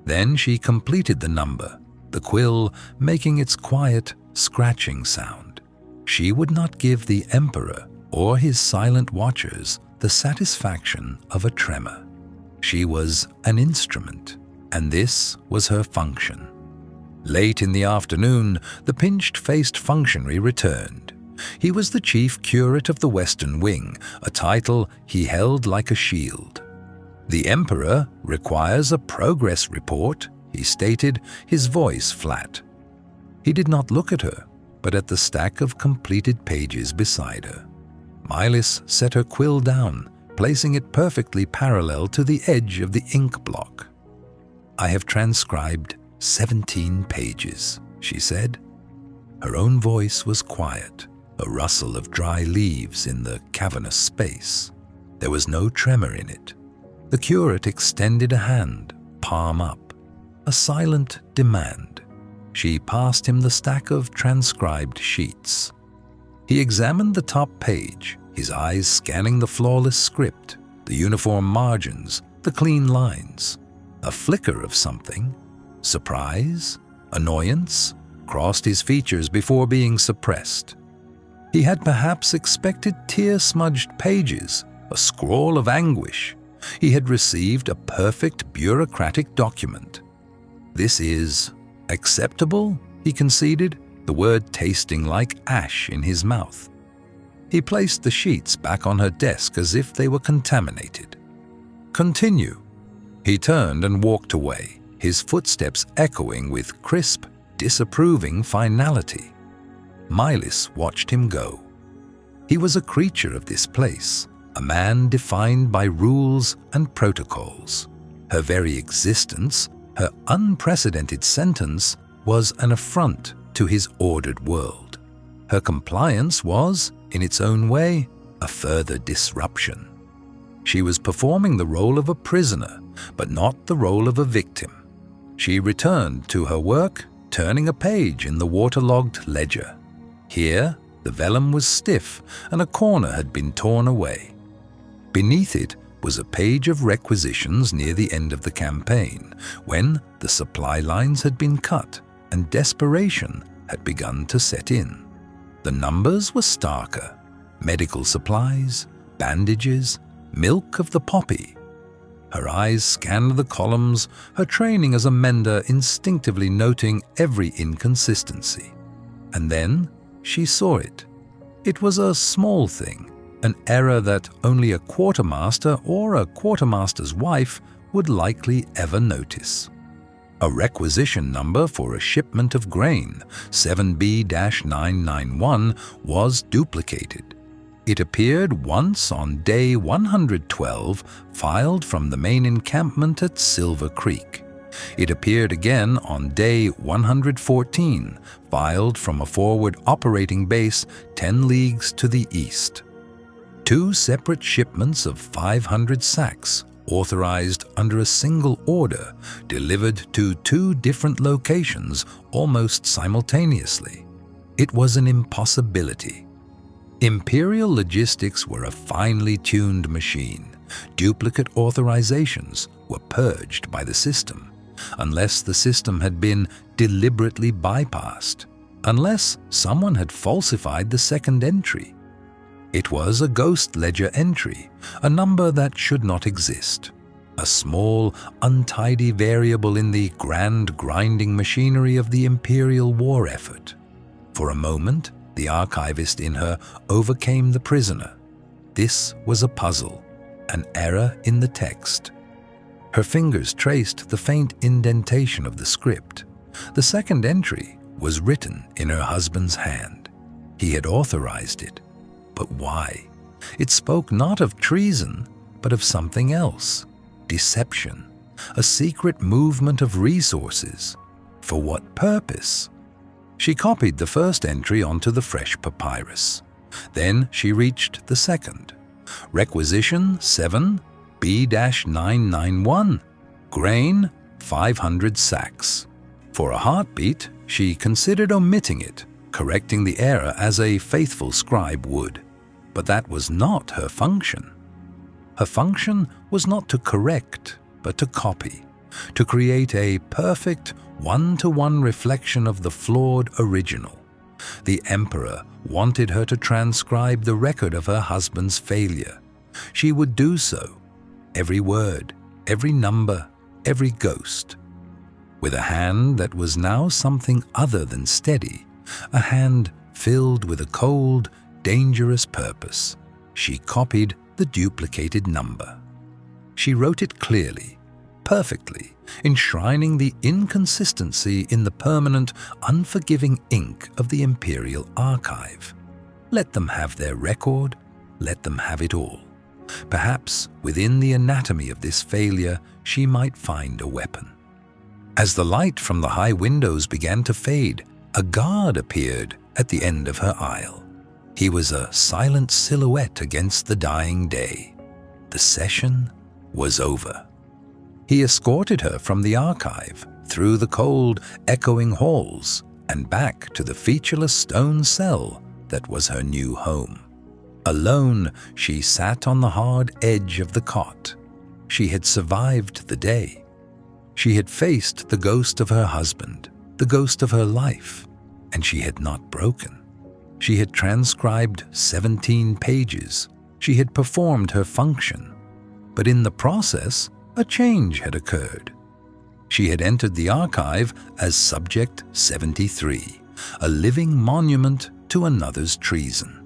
Then she completed the number, the quill making its quiet, scratching sound. She would not give the Emperor or his silent watchers the satisfaction of a tremor. She was an instrument, and this was her function. Late in the afternoon, the pinched-faced functionary returned. He was the chief curate of the Western Wing, a title he held like a shield. The Emperor requires a progress report, he stated, his voice flat. He did not look at her, but at the stack of completed pages beside her. Mylis set her quill down, placing it perfectly parallel to the edge of the ink block. I have transcribed 17 pages, she said. Her own voice was quiet, a rustle of dry leaves in the cavernous space. There was no tremor in it. The curate extended a hand, palm up, a silent demand. She passed him the stack of transcribed sheets. He examined the top page, his eyes scanning the flawless script, the uniform margins, the clean lines. A flicker of something, surprise, annoyance, crossed his features before being suppressed. He had perhaps expected tear-smudged pages, a scrawl of anguish. He had received a perfect bureaucratic document. "This is acceptable," he conceded, the word tasting like ash in his mouth. He placed the sheets back on her desk as if they were contaminated. "Continue." He turned and walked away, his footsteps echoing with crisp, disapproving finality. Mylis watched him go. He was a creature of this place, a man defined by rules and protocols. Her very existence, her unprecedented sentence, was an affront to his ordered world. Her compliance was, in its own way, a further disruption. She was performing the role of a prisoner, but not the role of a victim. She returned to her work, turning a page in the waterlogged ledger. Here, the vellum was stiff and a corner had been torn away. Beneath it was a page of requisitions near the end of the campaign, when the supply lines had been cut and desperation had begun to set in. The numbers were starker: medical supplies, bandages, milk of the poppy. Her eyes scanned the columns, her training as a mender instinctively noting every inconsistency. And then she saw it. It was a small thing, an error that only a quartermaster or a quartermaster's wife would likely ever notice. A requisition number for a shipment of grain, 7B-991, was duplicated. It appeared once on day 112, filed from the main encampment at Silver Creek. It appeared again on day 114, filed from a forward operating base 10 leagues to the east. 2 separate shipments of 500 sacks, authorized under a single order, delivered to 2 different locations almost simultaneously. It was an impossibility. Imperial logistics were a finely tuned machine. Duplicate authorizations were purged by the system, unless the system had been deliberately bypassed, unless someone had falsified the second entry. It was a ghost ledger entry, a number that should not exist, a small, untidy variable in the grand grinding machinery of the Imperial war effort. For a moment, the archivist in her overcame the prisoner. This was a puzzle, an error in the text. Her fingers traced the faint indentation of the script. The second entry was written in her husband's hand. He had authorized it. But why? It spoke not of treason, but of something else. Deception. A secret movement of resources. For what purpose? She copied the first entry onto the fresh papyrus. Then she reached the second. Requisition 7B-991. Grain 500 sacks. For a heartbeat, she considered omitting it, correcting the error as a faithful scribe would. But that was not her function. Her function was not to correct, but to copy, to create a perfect one-to-one reflection of the flawed original. The Emperor wanted her to transcribe the record of her husband's failure. She would do so, every word, every number, every ghost. With a hand that was now something other than steady, a hand filled with a cold, dangerous purpose, she copied the duplicated number. She wrote it clearly, perfectly, enshrining the inconsistency in the permanent, unforgiving ink of the Imperial archive. Let them have their record, let them have it all. Perhaps within the anatomy of this failure she might find a weapon. As the light from the high windows began to fade, a guard appeared at the end of her aisle. He was a silent silhouette against the dying day. The session was over. He escorted her from the archive, through the cold, echoing halls, and back to the featureless stone cell that was her new home. Alone, she sat on the hard edge of the cot. She had survived the day. She had faced the ghost of her husband, the ghost of her life, and she had not broken. She had transcribed 17 pages. She had performed her function. but in the process, a change had occurred. She had entered the archive as Subject 73, a living monument to another's treason.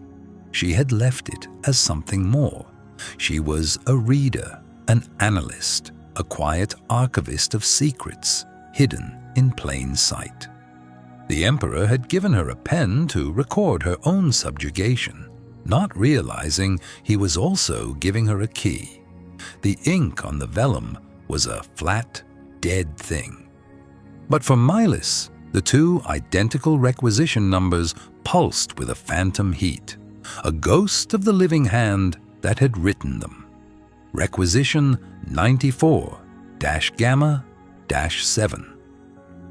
She had left it as something more. She was a reader, an analyst, a quiet archivist of secrets, hidden in plain sight. The Emperor had given her a pen to record her own subjugation, not realizing he was also giving her a key. The ink on the vellum was a flat, dead thing. But for Milis, the two identical requisition numbers pulsed with a phantom heat, a ghost of the living hand that had written them. Requisition 94-Gamma-7.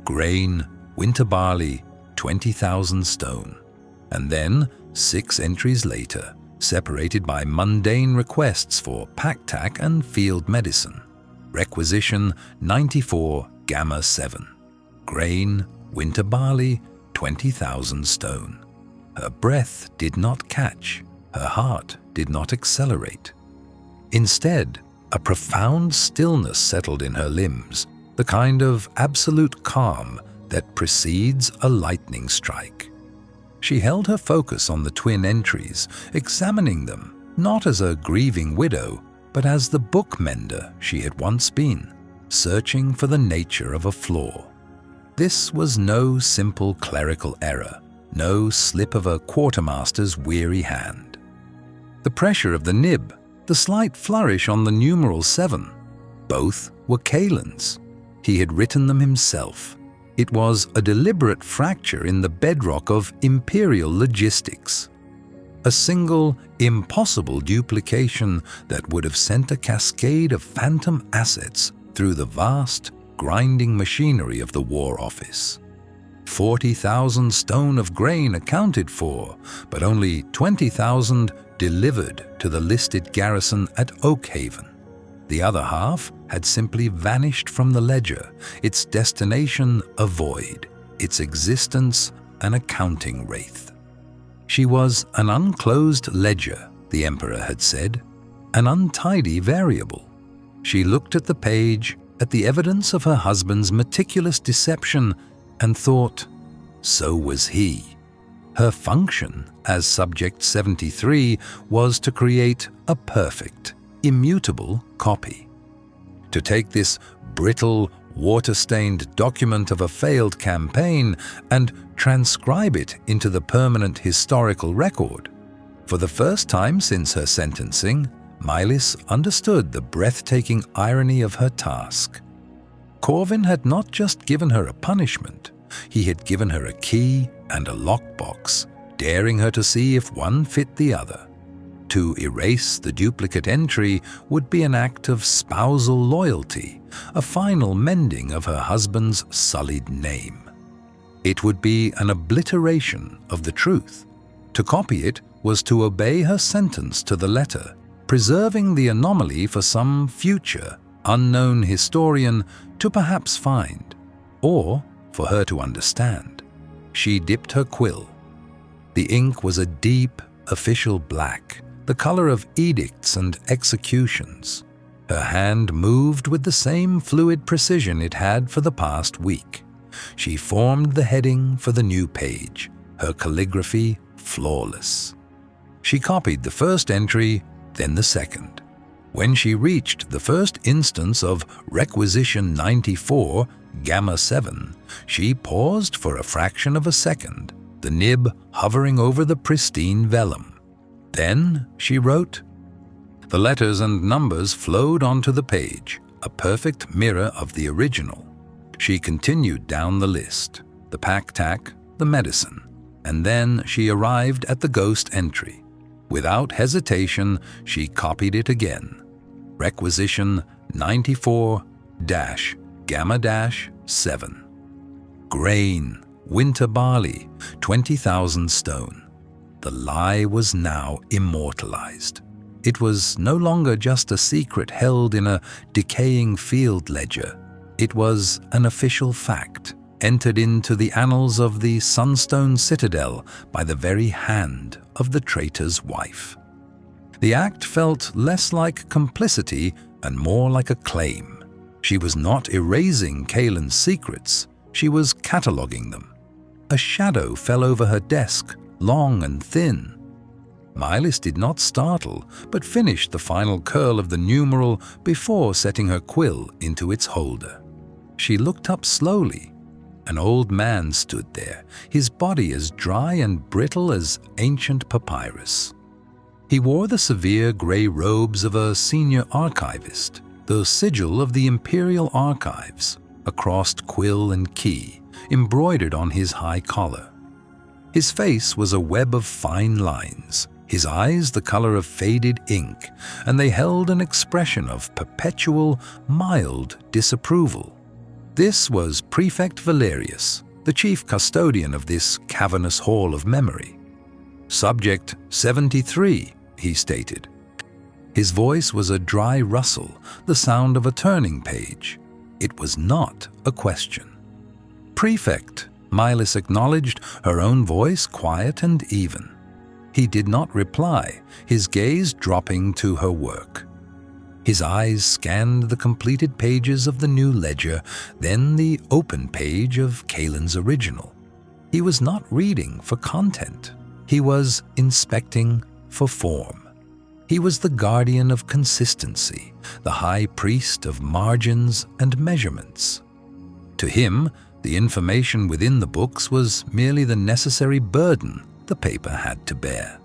Grain, winter barley, 20,000 stone. And then, 6 entries later, separated by mundane requests for pack-tack and field medicine. Requisition 94-Gamma-7. Grain, winter barley, 20,000 stone. Her breath did not catch. Her heart did not accelerate. Instead, a profound stillness settled in her limbs, the kind of absolute calm that precedes a lightning strike. She held her focus on the twin entries, examining them not as a grieving widow, but as the bookmender she had once been, searching for the nature of a flaw. This was no simple clerical error, no slip of a quartermaster's weary hand. The pressure of the nib, the slight flourish on the numeral 7, both were Kalen's. He had written them himself. It was a deliberate fracture in the bedrock of Imperial logistics. A single, impossible duplication that would have sent a cascade of phantom assets through the vast, grinding machinery of the War Office. 40,000 stone of grain accounted for, but only 20,000 delivered to the listed garrison at Oakhaven. The other half had simply vanished from the ledger, its destination a void, its existence an accounting wraith. She was an unclosed ledger, the Emperor had said, an untidy variable. She looked at the page, at the evidence of her husband's meticulous deception, and thought, so was he. Her function as Subject 73 was to create a perfect, immutable copy. To take this brittle, water-stained document of a failed campaign and transcribe it into the permanent historical record. For the first time since her sentencing, Milis understood the breathtaking irony of her task. Corvin had not just given her a punishment, he had given her a key and a lockbox, daring her to see if one fit the other. To erase the duplicate entry would be an act of spousal loyalty, a final mending of her husband's sullied name. It would be an obliteration of the truth. To copy it was to obey her sentence to the letter, preserving the anomaly for some future, unknown historian to perhaps find, or for her to understand. She dipped her quill. The ink was a deep, official black, the color of edicts and executions. Her hand moved with the same fluid precision it had for the past week. She formed the heading for the new page, her calligraphy flawless. She copied the first entry, then the second. When she reached the first instance of Requisition 94-Gamma-7, she paused for a fraction of a second, the nib hovering over the pristine vellum. Then she wrote. The letters and numbers flowed onto the page, a perfect mirror of the original. She continued down the list, the pack-tack, the medicine, and then she arrived at the ghost entry. Without hesitation, she copied it again. Requisition 94-Gamma-7. Grain, winter barley, 20,000 stone. The lie was now immortalized. It was no longer just a secret held in a decaying field ledger. It was an official fact, entered into the annals of the Sunstone Citadel by the very hand of the traitor's wife. The act felt less like complicity and more like a claim. She was not erasing Kaelin's secrets, she was cataloging them. A shadow fell over her desk, long and thin. Mylis did not startle, but finished the final curl of the numeral before setting her quill into its holder. She looked up slowly. An old man stood there, his body as dry and brittle as ancient papyrus. He wore the severe grey robes of a senior archivist, the sigil of the Imperial archives, a crossed quill and key, embroidered on his high collar. His face was a web of fine lines, his eyes the color of faded ink, and they held an expression of perpetual, mild disapproval. This was Prefect Valerius, the chief custodian of this cavernous hall of memory. "Subject 73, he stated. His voice was a dry rustle, the sound of a turning page. It was not a question. "Prefect," Mylis acknowledged, her own voice quiet and even. He did not reply, his gaze dropping to her work. His eyes scanned the completed pages of the new ledger, then the open page of Kaelin's original. He was not reading for content. He was inspecting for form. He was the guardian of consistency, the high priest of margins and measurements. To him, the information within the books was merely the necessary burden the paper had to bear.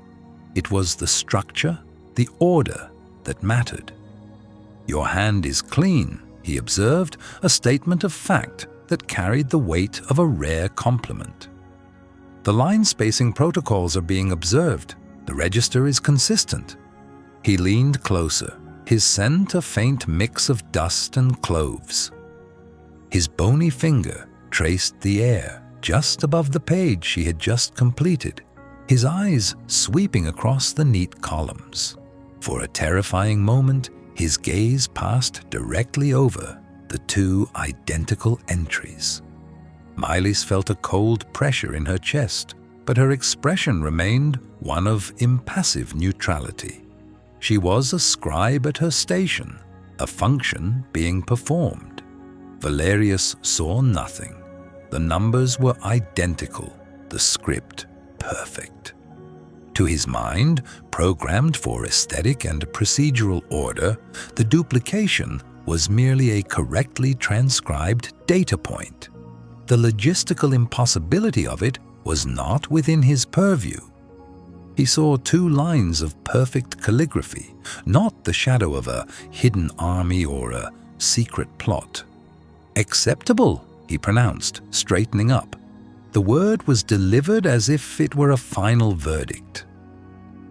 It was the structure, the order, that mattered. "Your hand is clean," he observed, a statement of fact that carried the weight of a rare compliment. "The line spacing protocols are being observed. The register is consistent." He leaned closer, his scent a faint mix of dust and cloves. His bony finger traced the air just above the page she had just completed, his eyes sweeping across the neat columns. For a terrifying moment, his gaze passed directly over the two identical entries. Mylis felt a cold pressure in her chest, but her expression remained one of impassive neutrality. She was a scribe at her station, a function being performed. Valerius saw nothing. The numbers were identical, the script perfect. To his mind, programmed for aesthetic and procedural order, the duplication was merely a correctly transcribed data point. The logistical impossibility of it was not within his purview. He saw two lines of perfect calligraphy, not the shadow of a hidden army or a secret plot. "Acceptable," he pronounced, straightening up. The word was delivered as if it were a final verdict.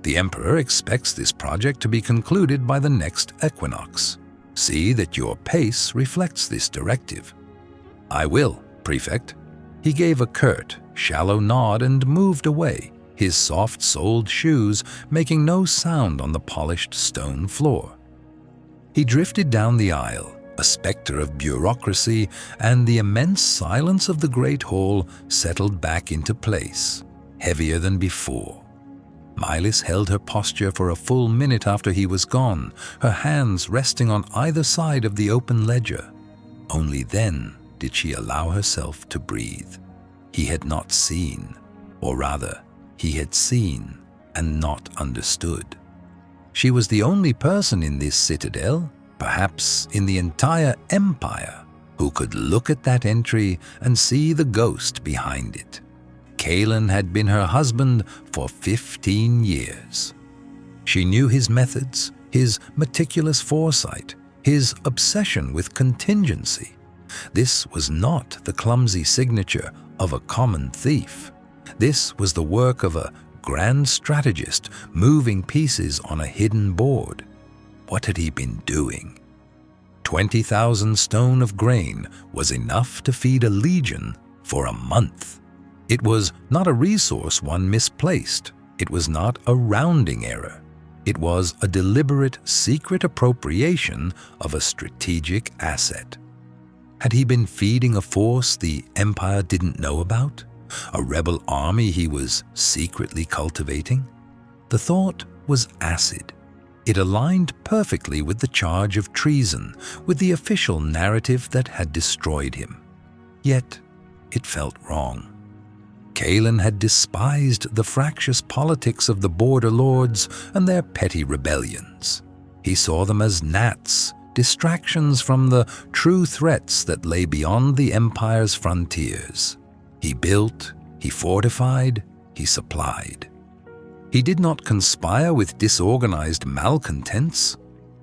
"The Emperor expects this project to be concluded by the next equinox. See that your pace reflects this directive." "I will, Prefect." He gave a curt, shallow nod and moved away, his soft-soled shoes making no sound on the polished stone floor. He drifted down the aisle, a specter of bureaucracy, and the immense silence of the great hall settled back into place, heavier than before. Mylis held her posture for a full minute after he was gone, her hands resting on either side of the open ledger. Only then did she allow herself to breathe. He had not seen, or rather, he had seen and not understood. She was the only person in this citadel, perhaps in the entire empire, who could look at that entry and see the ghost behind it. Kaelin had been her husband for 15 years. She knew his methods, his meticulous foresight, his obsession with contingency. This was not the clumsy signature of a common thief. This was the work of a grand strategist moving pieces on a hidden board. What had he been doing? 20,000 stone of grain was enough to feed a legion for a month. It was not a resource one misplaced. It was not a rounding error. It was a deliberate, secret appropriation of a strategic asset. Had he been feeding a force the Empire didn't know about? A rebel army he was secretly cultivating? The thought was acid. It aligned perfectly with the charge of treason, with the official narrative that had destroyed him. Yet, it felt wrong. Kaelin had despised the fractious politics of the Border Lords and their petty rebellions. He saw them as gnats, distractions from the true threats that lay beyond the Empire's frontiers. He built, he fortified, he supplied. He did not conspire with disorganized malcontents.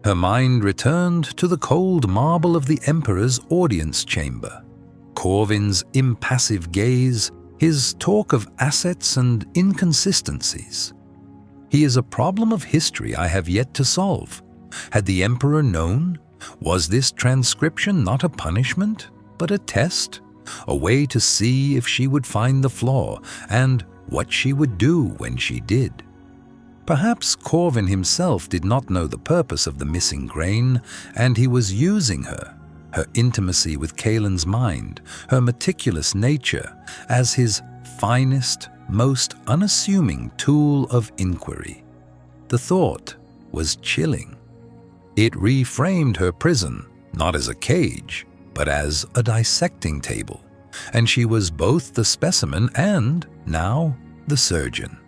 Her mind returned to the cold marble of the Emperor's audience chamber. Corvin's impassive gaze, his talk of assets and inconsistencies. He is a problem of history I have yet to solve. Had the Emperor known? Was this transcription not a punishment, but a test? A way to see if she would find the flaw, and what she would do when she did. Perhaps Corvin himself did not know the purpose of the missing grain, and he was using her intimacy with Kaelin's mind, her meticulous nature, as his finest, most unassuming tool of inquiry. The thought was chilling. It reframed her prison, not as a cage, but as a dissecting table, and she was both the specimen and, now, the surgeon.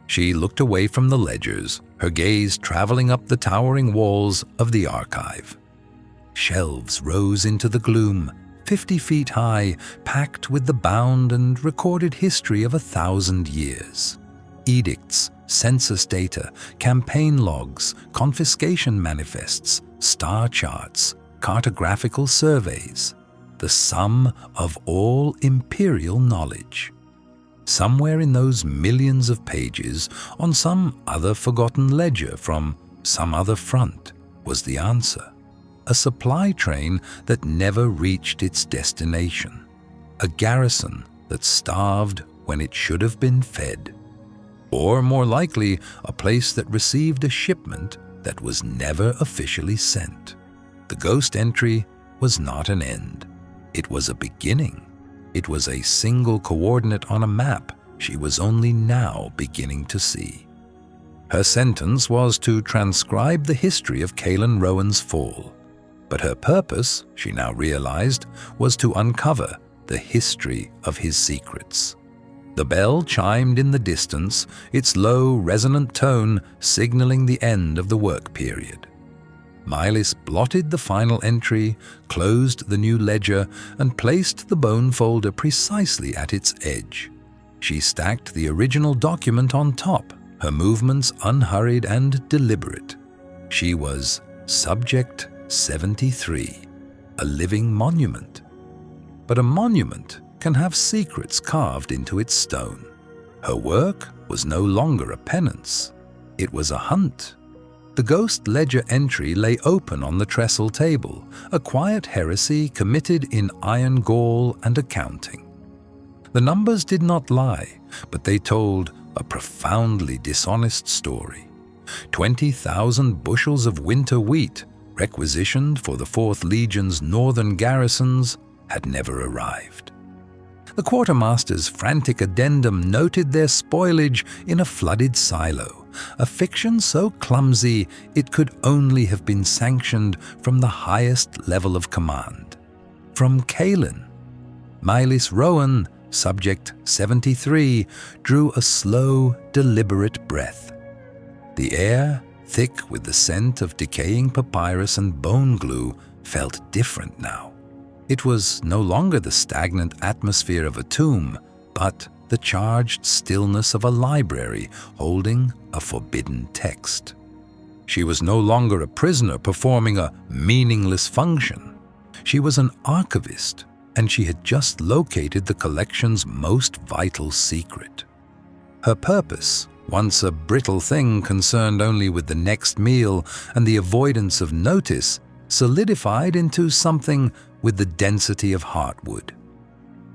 She looked away from the ledgers, her gaze traveling up the towering walls of the archive. Shelves rose into the gloom, 50 feet high, packed with the bound and recorded history of 1,000 years. Edicts, census data, campaign logs, confiscation manifests, star charts, cartographical surveys, the sum of all Imperial knowledge. Somewhere in those millions of pages, on some other forgotten ledger from some other front, was the answer. A supply train that never reached its destination. A garrison that starved when it should have been fed. Or, more likely, a place that received a shipment that was never officially sent. The ghost entry was not an end. It was a beginning. It was a single coordinate on a map she was only now beginning to see. Her sentence was to transcribe the history of Kaelin Rowan's fall. But her purpose, she now realized, was to uncover the history of his secrets. The bell chimed in the distance, its low, resonant tone signaling the end of the work period. Mylis blotted the final entry, closed the new ledger, and placed the bone folder precisely at its edge. She stacked the original document on top, her movements unhurried and deliberate. She was Subject 73, a living monument. But a monument can have secrets carved into its stone. Her work was no longer a penance. It was a hunt. The ghost ledger entry lay open on the trestle table, a quiet heresy committed in iron gall and accounting. The numbers did not lie, but they told a profoundly dishonest story. 20,000 bushels of winter wheat, requisitioned for the 4th Legion's northern garrisons, had never arrived. The quartermaster's frantic addendum noted their spoilage in a flooded silo, a fiction so clumsy it could only have been sanctioned from the highest level of command. From Kaelin. Mylis Rowan, Subject 73, drew a slow, deliberate breath. The air, thick with the scent of decaying papyrus and bone glue, felt different now. It was no longer the stagnant atmosphere of a tomb, but the charged stillness of a library holding a forbidden text. She was no longer a prisoner performing a meaningless function. She was an archivist, and she had just located the collection's most vital secret. Her purpose, once a brittle thing concerned only with the next meal and the avoidance of notice, solidified into something with the density of heartwood.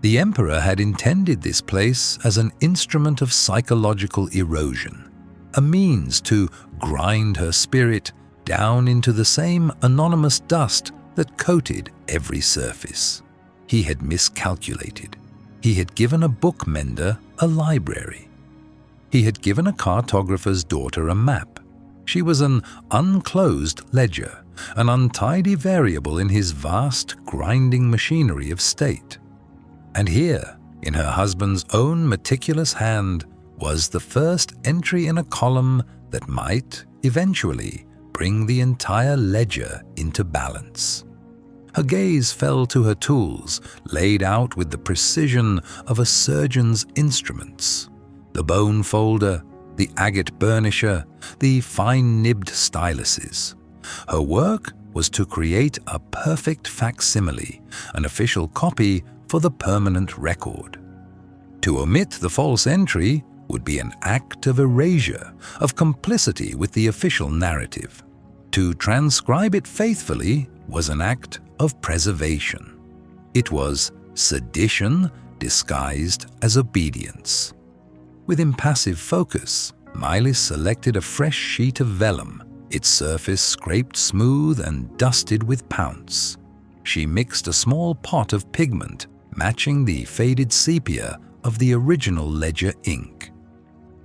The Emperor had intended this place as an instrument of psychological erosion, a means to grind her spirit down into the same anonymous dust that coated every surface. He had miscalculated. He had given a bookmender a library. He had given a cartographer's daughter a map. She was an unclosed ledger, an untidy variable in his vast, grinding machinery of state. And here, in her husband's own meticulous hand, was the first entry in a column that might, eventually, bring the entire ledger into balance. Her gaze fell to her tools, laid out with the precision of a surgeon's instruments. The bone folder, the agate burnisher, the fine-nibbed styluses. Her work was to create a perfect facsimile, an official copy for the permanent record. To omit the false entry would be an act of erasure, of complicity with the official narrative. To transcribe it faithfully was an act of preservation. It was sedition disguised as obedience. With impassive focus, Miley selected a fresh sheet of vellum, its surface scraped smooth and dusted with pounce. She mixed a small pot of pigment, matching the faded sepia of the original ledger ink.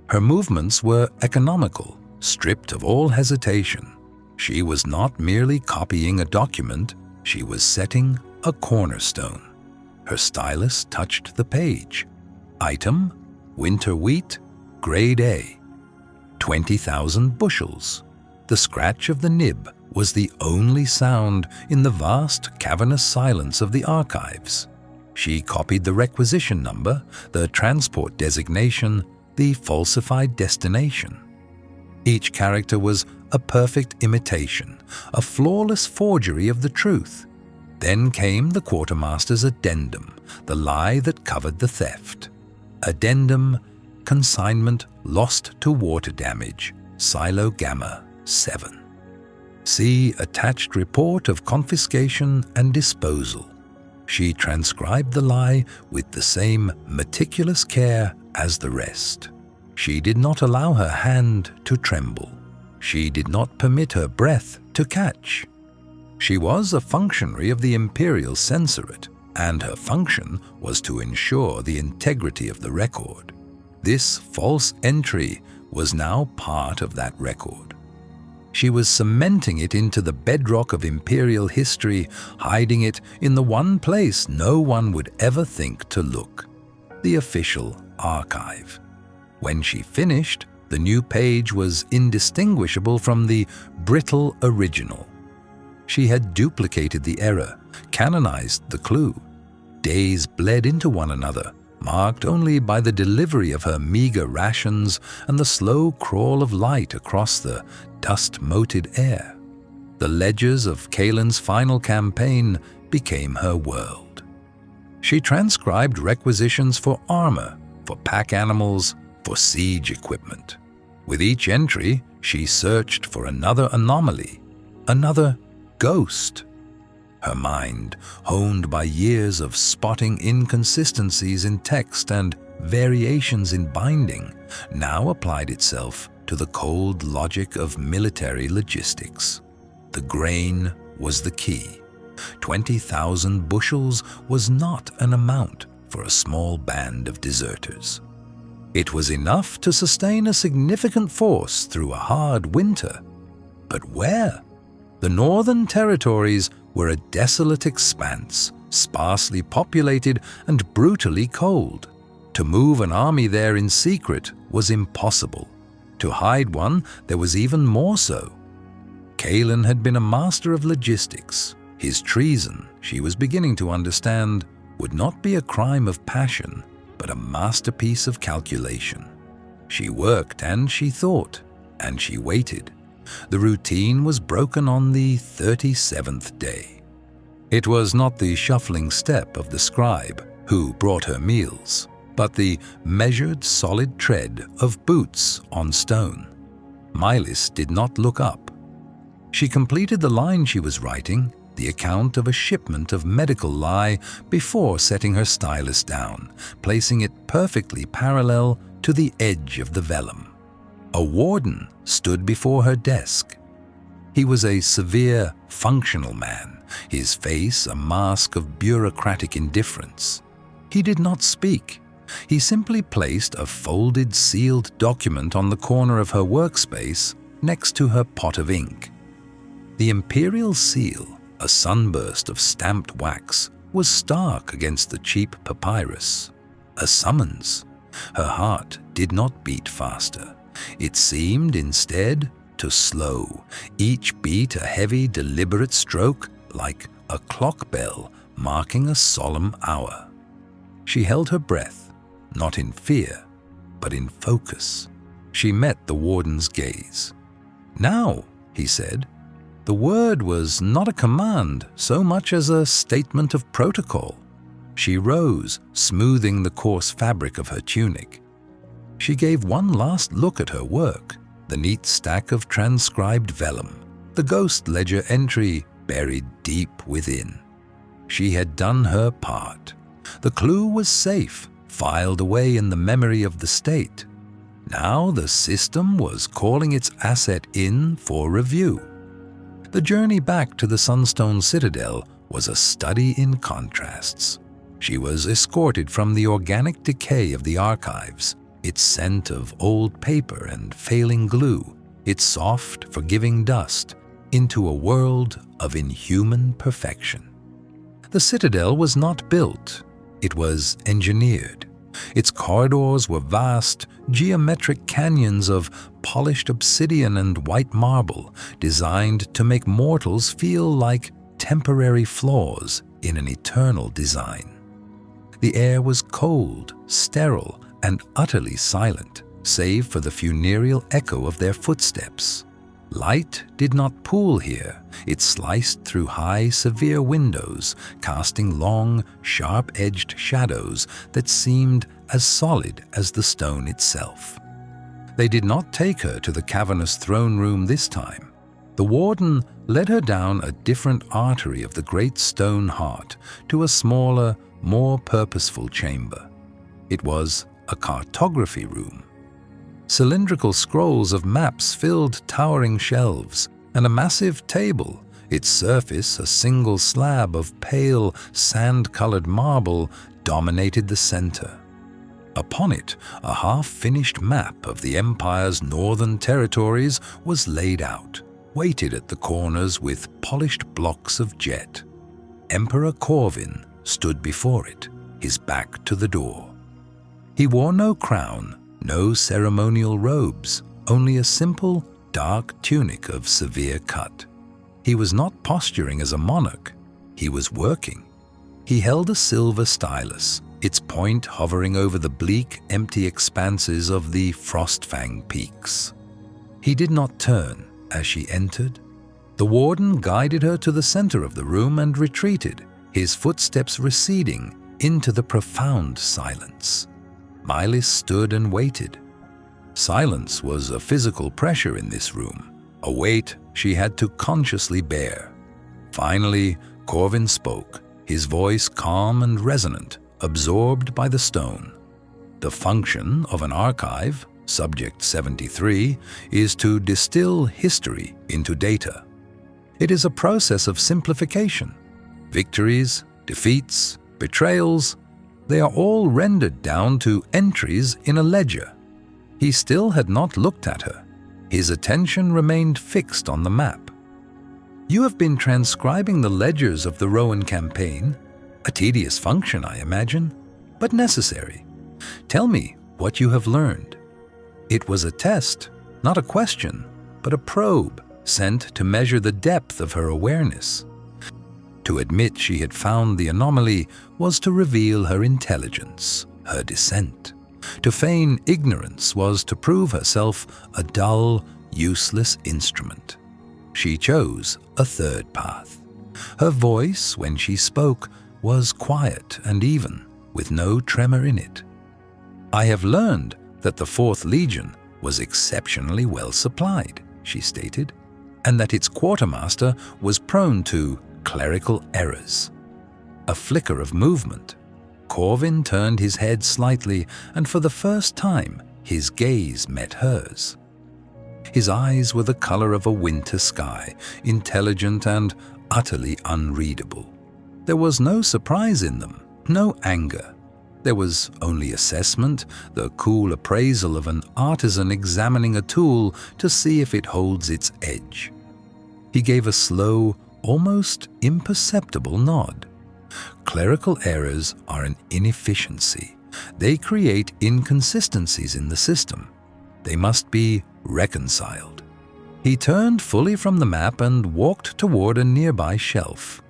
Her movements were economical, stripped of all hesitation. She was not merely copying a document, she was setting a cornerstone. Her stylus touched the page. Item: winter wheat, grade A. 20,000 bushels. The scratch of the nib was the only sound in the vast, cavernous silence of the archives. She copied the requisition number, the transport designation, the falsified destination. Each character was a perfect imitation, a flawless forgery of the truth. Then came the quartermaster's addendum, the lie that covered the theft. Addendum: consignment lost to water damage, Silo Gamma 7. See attached report of confiscation and disposal. She transcribed the lie with the same meticulous care as the rest. She did not allow her hand to tremble. She did not permit her breath to catch. She was a functionary of the Imperial Censorate, and her function was to ensure the integrity of the record. This false entry was now part of that record. She was cementing it into the bedrock of Imperial history, hiding it in the one place no one would ever think to look: the official archive. When she finished, the new page was indistinguishable from the brittle original. She had duplicated the error, canonized the clue. Days bled into one another, marked only by the delivery of her meager rations and the slow crawl of light across the dust-moted air. The ledgers of Kalen's final campaign became her world. She transcribed requisitions for armor, for pack animals, for siege equipment. With each entry, she searched for another anomaly, another ghost. Her mind, honed by years of spotting inconsistencies in text and variations in binding, now applied itself to the cold logic of military logistics. The grain was the key. 20,000 bushels was not an amount for a small band of deserters. It was enough to sustain a significant force through a hard winter. But where? The northern territories were a desolate expanse, sparsely populated and brutally cold. To move an army there in secret was impossible. To hide one, there was even more so. Kalen had been a master of logistics. His treason, she was beginning to understand, would not be a crime of passion, but a masterpiece of calculation. She worked and she thought, and she waited. The routine was broken on the 37th day. It was not the shuffling step of the scribe who brought her meals, but the measured, solid tread of boots on stone. Milis did not look up. She completed the line she was writing, the account of a shipment of medical lye, before setting her stylus down, placing it perfectly parallel to the edge of the vellum. A warden stood before her desk. He was a severe, functional man, his face a mask of bureaucratic indifference. He did not speak. He simply placed a folded, sealed document on the corner of her workspace next to her pot of ink. The Imperial seal, a sunburst of stamped wax, was stark against the cheap papyrus. A summons. Her heart did not beat faster. It seemed instead to slow, each beat a heavy, deliberate stroke like a clock bell marking a solemn hour. She held her breath, not in fear, but in focus. She met the warden's gaze. "Now," he said. The word was not a command so much as a statement of protocol. She rose, smoothing the coarse fabric of her tunic. She gave one last look at her work, the neat stack of transcribed vellum, the ghost ledger entry buried deep within. She had done her part. The clue was safe, filed away in the memory of the state. Now the system was calling its asset in for review. The journey back to the Sunstone Citadel was a study in contrasts. She was escorted from the organic decay of the archives, its scent of old paper and failing glue, its soft, forgiving dust, into a world of inhuman perfection. The Citadel was not built, it was engineered. Its corridors were vast, geometric canyons of polished obsidian and white marble, designed to make mortals feel like temporary flaws in an eternal design. The air was cold, sterile, and utterly silent, save for the funereal echo of their footsteps. Light did not pool here. It sliced through high, severe windows, casting long, sharp-edged shadows that seemed as solid as the stone itself. They did not take her to the cavernous throne room this time. The warden led her down a different artery of the great stone heart to a smaller, more purposeful chamber. It was a cartography room. Cylindrical scrolls of maps filled towering shelves, and a massive table, its surface a single slab of pale, sand-colored marble, dominated the center. Upon it, a half-finished map of the Empire's northern territories was laid out, weighted at the corners with polished blocks of jet. Emperor Corvin stood before it, his back to the door. He wore no crown, no ceremonial robes, only a simple, dark tunic of severe cut. He was not posturing as a monarch, he was working. He held a silver stylus, its point hovering over the bleak, empty expanses of the Frostfang peaks. He did not turn as she entered. The warden guided her to the center of the room and retreated, his footsteps receding into the profound silence. Mylis stood and waited. Silence was a physical pressure in this room, a weight she had to consciously bear. Finally, Corvin spoke, his voice calm and resonant, absorbed by the stone. The function of an archive, Subject 73, is to distill history into data. It is a process of simplification. Victories, defeats, betrayals, they are all rendered down to entries in a ledger. He still had not looked at her. His attention remained fixed on the map. "You have been transcribing the ledgers of the Rowan campaign. A tedious function, I imagine, but necessary. Tell me what you have learned." It was a test, not a question, but a probe sent to measure the depth of her awareness. To admit she had found the anomaly was to reveal her intelligence, her descent. To feign ignorance was to prove herself a dull, useless instrument. She chose a third path. Her voice, when she spoke, was quiet and even, with no tremor in it. "I have learned that the 4th Legion was exceptionally well supplied," she stated, "and that its quartermaster was prone to clerical errors." A flicker of movement. Corvin turned his head slightly, and for the first time, his gaze met hers. His eyes were the color of a winter sky, intelligent and utterly unreadable. There was no surprise in them, no anger, There was only assessment, the cool appraisal of an artisan examining a tool to see if it holds its edge. He gave a slow, almost imperceptible nod. Clerical errors are an inefficiency. They create inconsistencies in the system. They must be reconciled. He turned fully from the map and walked toward a nearby shelf.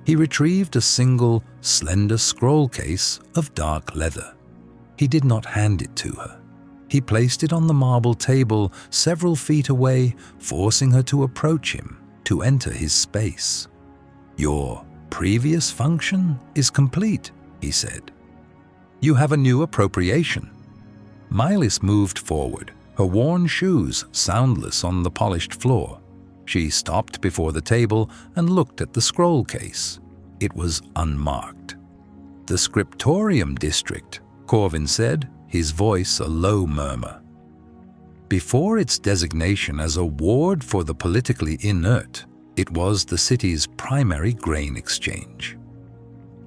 He retrieved a single, slender scroll case of dark leather. He did not hand it to her. He placed it on the marble table several feet away, forcing her to approach him, to enter his space. "Your previous function is complete," he said. "You have a new appropriation." Mylis moved forward, her worn shoes soundless on the polished floor. She stopped before the table and looked at the scroll case. It was unmarked. "The Scriptorium District," Corvin said, his voice a low murmur. Before its designation as a ward for the politically inert, it was the city's primary grain exchange.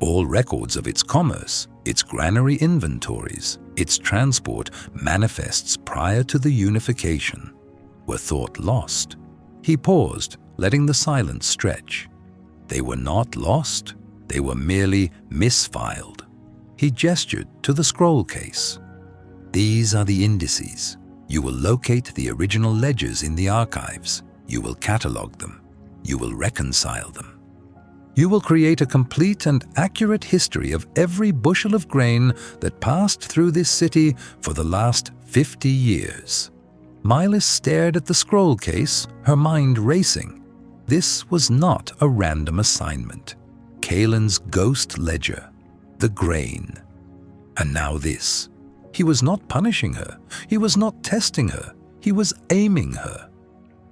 All records of its commerce, its granary inventories, its transport manifests prior to the unification were thought lost. He paused, letting the silence stretch. They were not lost, they were merely misfiled. He gestured to the scroll case. "These are the indices. You will locate the original ledgers in the archives. You will catalog them. You will reconcile them. You will create a complete and accurate history of every bushel of grain that passed through this city for the last 50 years. Mylis stared at the scroll case, her mind racing. This was not a random assignment. Kaelin's ghost ledger, the grain. And now this. He was not punishing her. He was not testing her. He was aiming her.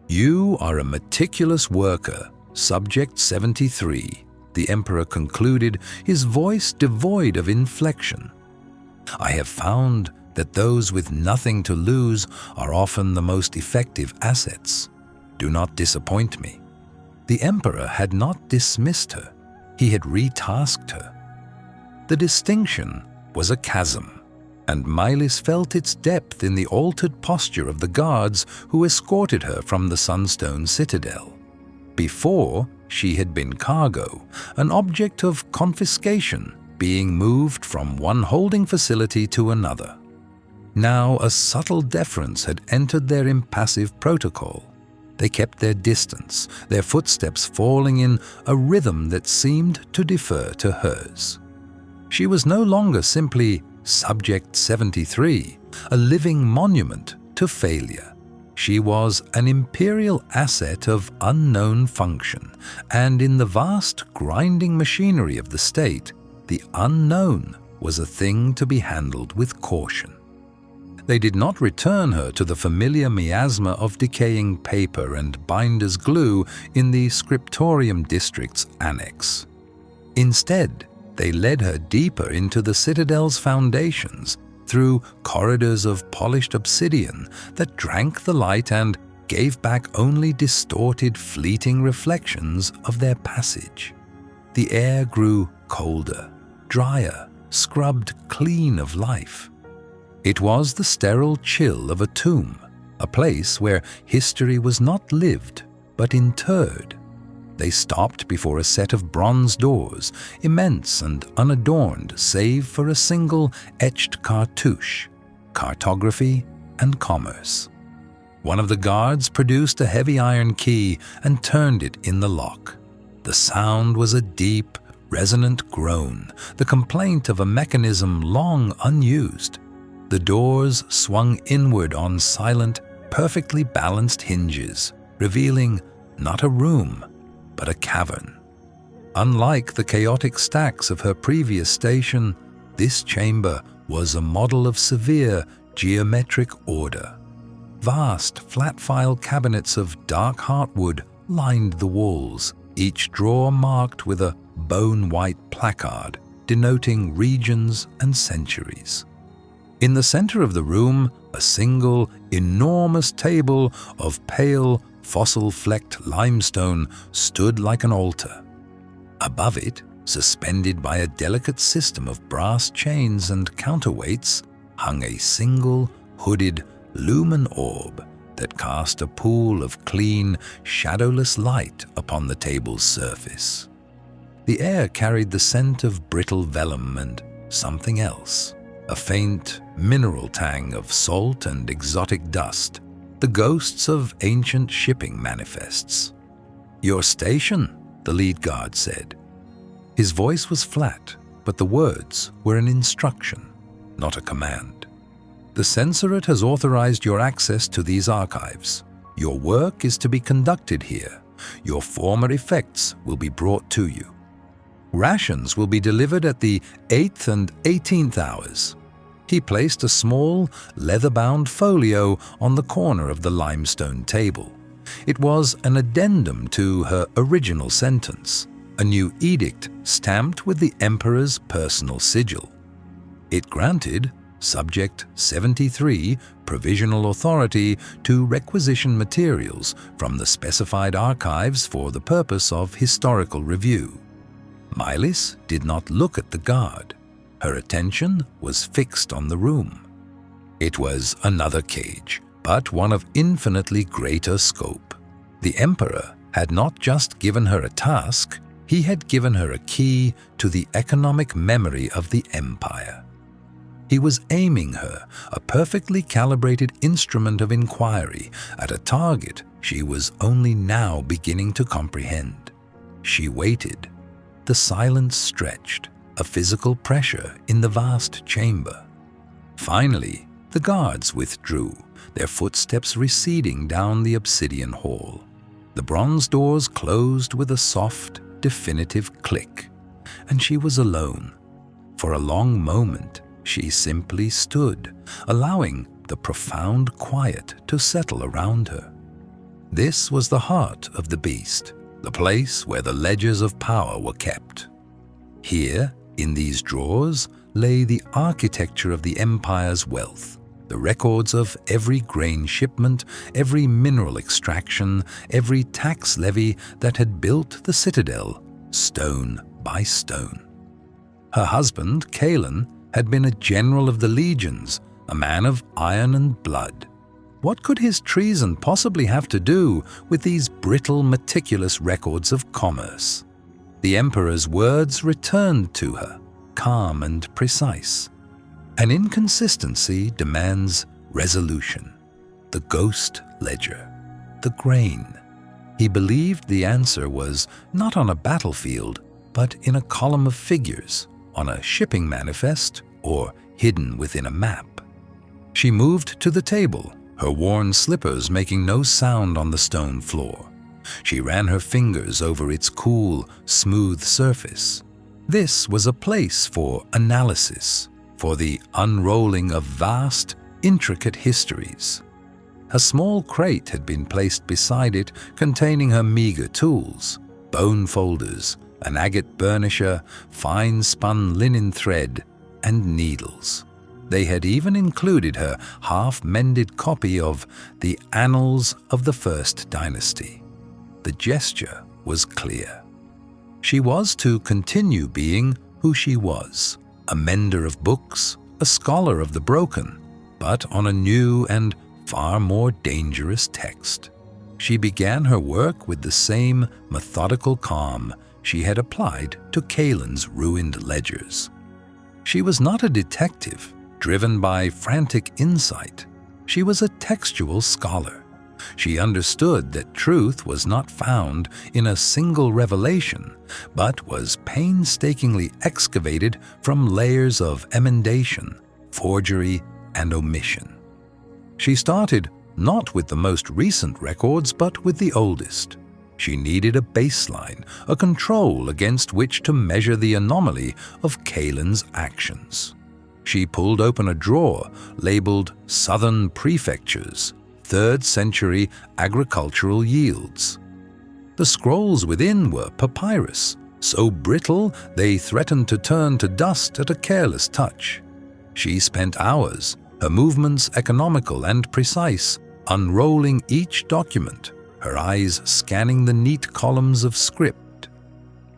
"You are a meticulous worker, Subject 73, the Emperor concluded, his voice devoid of inflection. "I have found that those with nothing to lose are often the most effective assets. Do not disappoint me." The Emperor had not dismissed her. He had retasked her. The distinction was a chasm, and Mylis felt its depth in the altered posture of the guards who escorted her from the Sunstone Citadel. Before, she had been cargo, an object of confiscation, being moved from one holding facility to another. Now a subtle deference had entered their impassive protocol. They kept their distance, their footsteps falling in a rhythm that seemed to defer to hers. She was no longer simply Subject 73, a living monument to failure. She was an imperial asset of unknown function, and in the vast grinding machinery of the state, the unknown was a thing to be handled with caution. They did not return her to the familiar miasma of decaying paper and binder's glue in the Scriptorium District's annex. Instead, they led her deeper into the Citadel's foundations, through corridors of polished obsidian that drank the light and gave back only distorted, fleeting reflections of their passage. The air grew colder, drier, scrubbed clean of life. It was the sterile chill of a tomb, a place where history was not lived, but interred. They stopped before a set of bronze doors, immense and unadorned save for a single etched cartouche, cartography and commerce. One of the guards produced a heavy iron key and turned it in the lock. The sound was a deep, resonant groan, the complaint of a mechanism long unused. The doors swung inward on silent, perfectly balanced hinges, revealing not a room, but a cavern. Unlike the chaotic stacks of her previous station, this chamber was a model of severe geometric order. Vast, flat-file cabinets of dark heartwood lined the walls, each drawer marked with a bone-white placard denoting regions and centuries. In the center of the room, a single, enormous table of pale, fossil-flecked limestone stood like an altar. Above it, suspended by a delicate system of brass chains and counterweights, hung a single, hooded, lumen orb that cast a pool of clean, shadowless light upon the table's surface. The air carried the scent of brittle vellum and something else, a faint mineral tang of salt and exotic dust, the ghosts of ancient shipping manifests. "Your station," the lead guard said. His voice was flat, but the words were an instruction, not a command. "The censorate has authorized your access to these archives. Your work is to be conducted here. Your former effects will be brought to you. Rations will be delivered at the 8th and 18th hours." He placed a small, leather-bound folio on the corner of the limestone table. It was an addendum to her original sentence, a new edict stamped with the Emperor's personal sigil. It granted Subject 73 provisional authority to requisition materials from the specified archives for the purpose of historical review. Mylis did not look at the guard. Her attention was fixed on the room. It was another cage, but one of infinitely greater scope. The Emperor had not just given her a task, he had given her a key to the economic memory of the Empire. He was aiming her, a perfectly calibrated instrument of inquiry, at a target she was only now beginning to comprehend. She waited. The silence stretched, a physical pressure in the vast chamber. Finally, the guards withdrew, their footsteps receding down the obsidian hall. The bronze doors closed with a soft, definitive click, and she was alone. For a long moment, she simply stood, allowing the profound quiet to settle around her. This was the heart of the beast, the place where the ledgers of power were kept. Here, in these drawers, lay the architecture of the Empire's wealth, the records of every grain shipment, every mineral extraction, every tax levy that had built the citadel, stone by stone. Her husband, Kalen, had been a general of the legions, a man of iron and blood. What could his treason possibly have to do with these brittle, meticulous records of commerce? The Emperor's words returned to her, calm and precise. An inconsistency demands resolution. The ghost ledger. The grain. He believed the answer was not on a battlefield, but in a column of figures, on a shipping manifest, or hidden within a map. She moved to the table, her worn slippers making no sound on the stone floor. She ran her fingers over its cool, smooth surface. This was a place for analysis, for the unrolling of vast, intricate histories. A small crate had been placed beside it containing her meager tools, bone folders, an agate burnisher, fine-spun linen thread, and needles. They had even included her half-mended copy of the Annals of the First Dynasty. The gesture was clear. She was to continue being who she was, a mender of books, a scholar of the broken, but on a new and far more dangerous text. She began her work with the same methodical calm she had applied to Kalen's ruined ledgers. She was not a detective, driven by frantic insight. She was a textual scholar. She understood that truth was not found in a single revelation, but was painstakingly excavated from layers of emendation, forgery, and omission. She started not with the most recent records, but with the oldest. She needed a baseline, a control against which to measure the anomaly of Kalen's actions. She pulled open a drawer labeled Southern Prefectures, 3rd Century Agricultural Yields. The scrolls within were papyrus, so brittle they threatened to turn to dust at a careless touch. She spent hours, her movements economical and precise, unrolling each document, her eyes scanning the neat columns of script.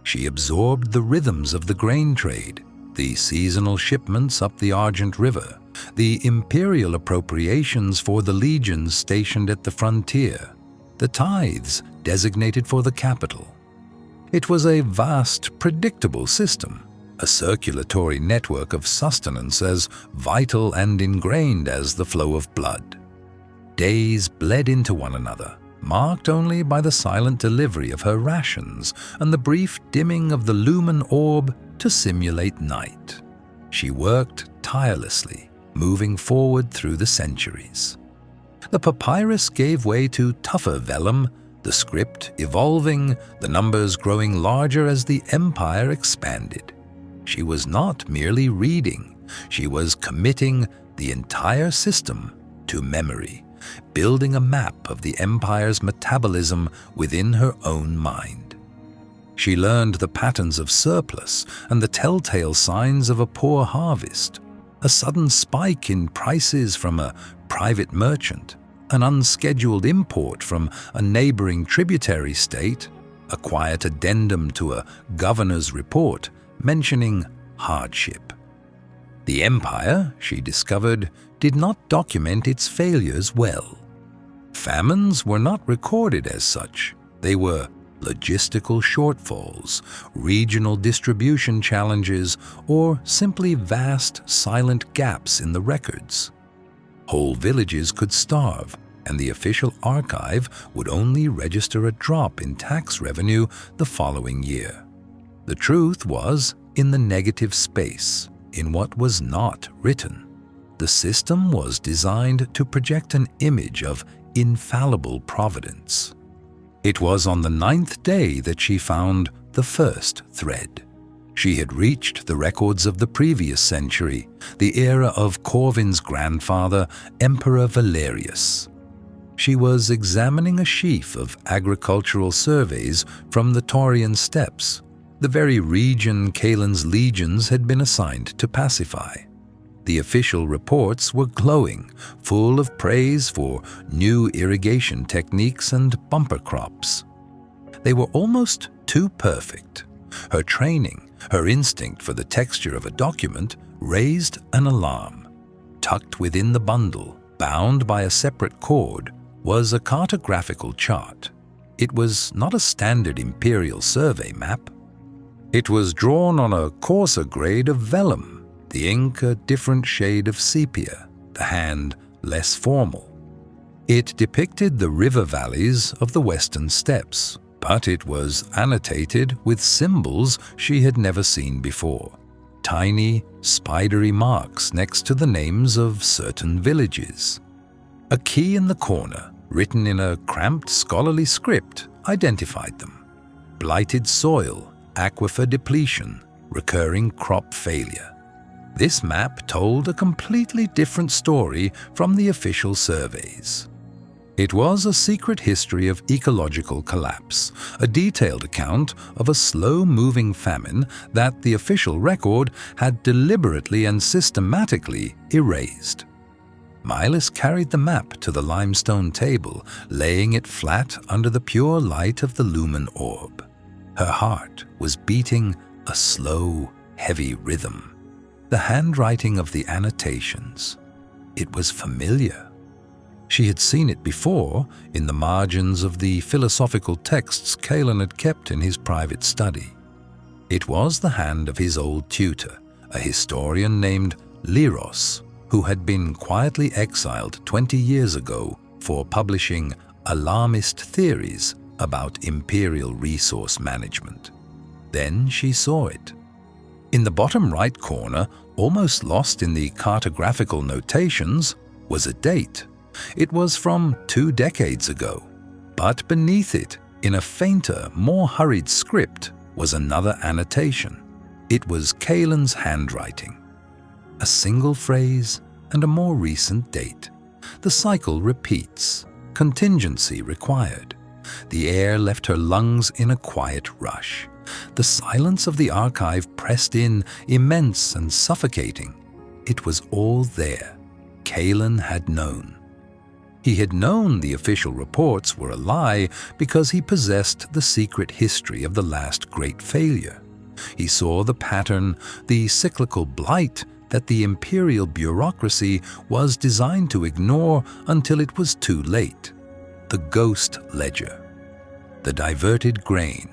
She She absorbed the rhythms of the grain trade, the seasonal shipments up the Argent River, the imperial appropriations for the legions stationed at the frontier, the tithes designated for the capital. It was a vast, predictable system, a circulatory network of sustenance as vital and ingrained as the flow of blood. Days bled into one another, marked only by the silent delivery of her rations and the brief dimming of the lumen orb to simulate night. She worked tirelessly, moving forward through the centuries. The papyrus gave way to tougher vellum, the script evolving, the numbers growing larger as the empire expanded. She was not merely reading, she was committing the entire system to memory, building a map of the empire's metabolism within her own mind. She learned the patterns of surplus and the telltale signs of a poor harvest, a sudden spike in prices from a private merchant, an unscheduled import from a neighboring tributary state, a quiet addendum to a governor's report mentioning hardship. The empire, she discovered, did not document its failures well. Famines were not recorded as such. They were logistical shortfalls, regional distribution challenges, or simply vast, silent gaps in the records. Whole villages could starve, and the official archive would only register a drop in tax revenue the following year. The truth was in the negative space, in what was not written. The system was designed to project an image of infallible providence. It was on the 9th day that she found the first thread. She had reached the records of the previous century, the era of Corvin's grandfather, Emperor Valerius. She was examining a sheaf of agricultural surveys from the Taurian steppes, the very region Kaelin's legions had been assigned to pacify. The official reports were glowing, full of praise for new irrigation techniques and bumper crops. They were almost too perfect. Her training, her instinct for the texture of a document, raised an alarm. Tucked within the bundle, bound by a separate cord, was a cartographical chart. It was not a standard Imperial survey map. It was drawn on a coarser grade of vellum, the ink a different shade of sepia, the hand less formal. It depicted the river valleys of the western steppes, but it was annotated with symbols she had never seen before. Tiny, spidery marks next to the names of certain villages. A key in the corner, written in a cramped scholarly script, identified them. Blighted soil, aquifer depletion, recurring crop failure. This map told a completely different story from the official surveys. It was a secret history of ecological collapse, a detailed account of a slow-moving famine that the official record had deliberately and systematically erased. Milas carried the map to the limestone table, laying it flat under the pure light of the lumen orb. Her heart was beating a slow, heavy rhythm. The handwriting of the annotations. It was familiar. She had seen it before in the margins of the philosophical texts Kaelin had kept in his private study. It was the hand of his old tutor, a historian named Liros, who had been quietly exiled 20 years ago for publishing alarmist theories about Imperial resource management. Then she saw it. In the bottom right corner, almost lost in the cartographical notations, was a date. It was from 2 decades ago. But beneath it, in a fainter, more hurried script, was another annotation. It was Kaelin's handwriting. A single phrase and a more recent date. The cycle repeats. Contingency required. The air left her lungs in a quiet rush. The silence of the archive pressed in, immense and suffocating. It was all there. Kaelin had known. He had known the official reports were a lie because he possessed the secret history of the last great failure. He saw the pattern, the cyclical blight that the imperial bureaucracy was designed to ignore until it was too late. The ghost ledger. The diverted grain.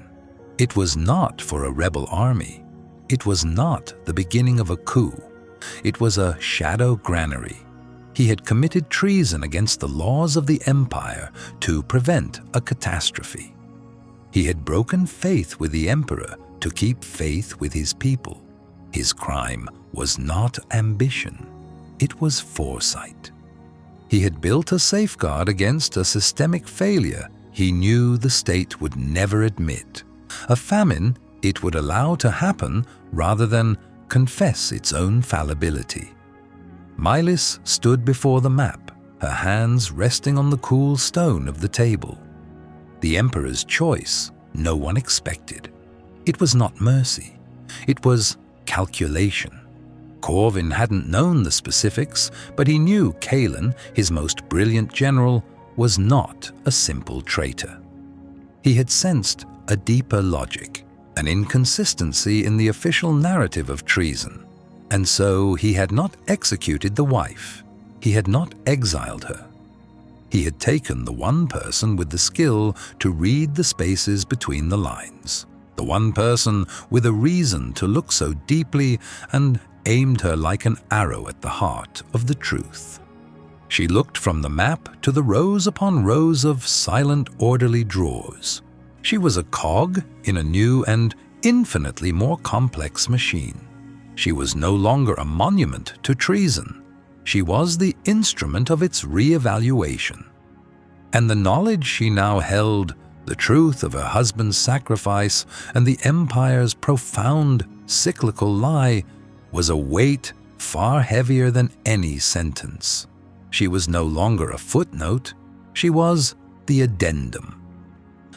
It was not for a rebel army. It was not the beginning of a coup. It was a shadow granary. He had committed treason against the laws of the empire to prevent a catastrophe. He had broken faith with the emperor to keep faith with his people. His crime was not ambition. It was foresight. He had built a safeguard against a systemic failure he knew the state would never admit, a famine it would allow to happen rather than confess its own fallibility. Milis stood before the map, her hands resting on the cool stone of the table. The emperor's choice no one expected. It was not mercy. It was calculation. Corvin hadn't known the specifics, but he knew Kalen, his most brilliant general, was not a simple traitor. He had sensed a deeper logic, an inconsistency in the official narrative of treason, and so he had not executed the wife. He had not exiled her. He had taken the one person with the skill to read the spaces between the lines, the one person with a reason to look so deeply, and aimed her like an arrow at the heart of the truth. She looked from the map to the rows upon rows of silent, orderly drawers. She was a cog in a new and infinitely more complex machine. She was no longer a monument to treason. She was the instrument of its re-evaluation. And the knowledge she now held, the truth of her husband's sacrifice and the empire's profound cyclical lie, was a weight far heavier than any sentence. She was no longer a footnote. She was the addendum.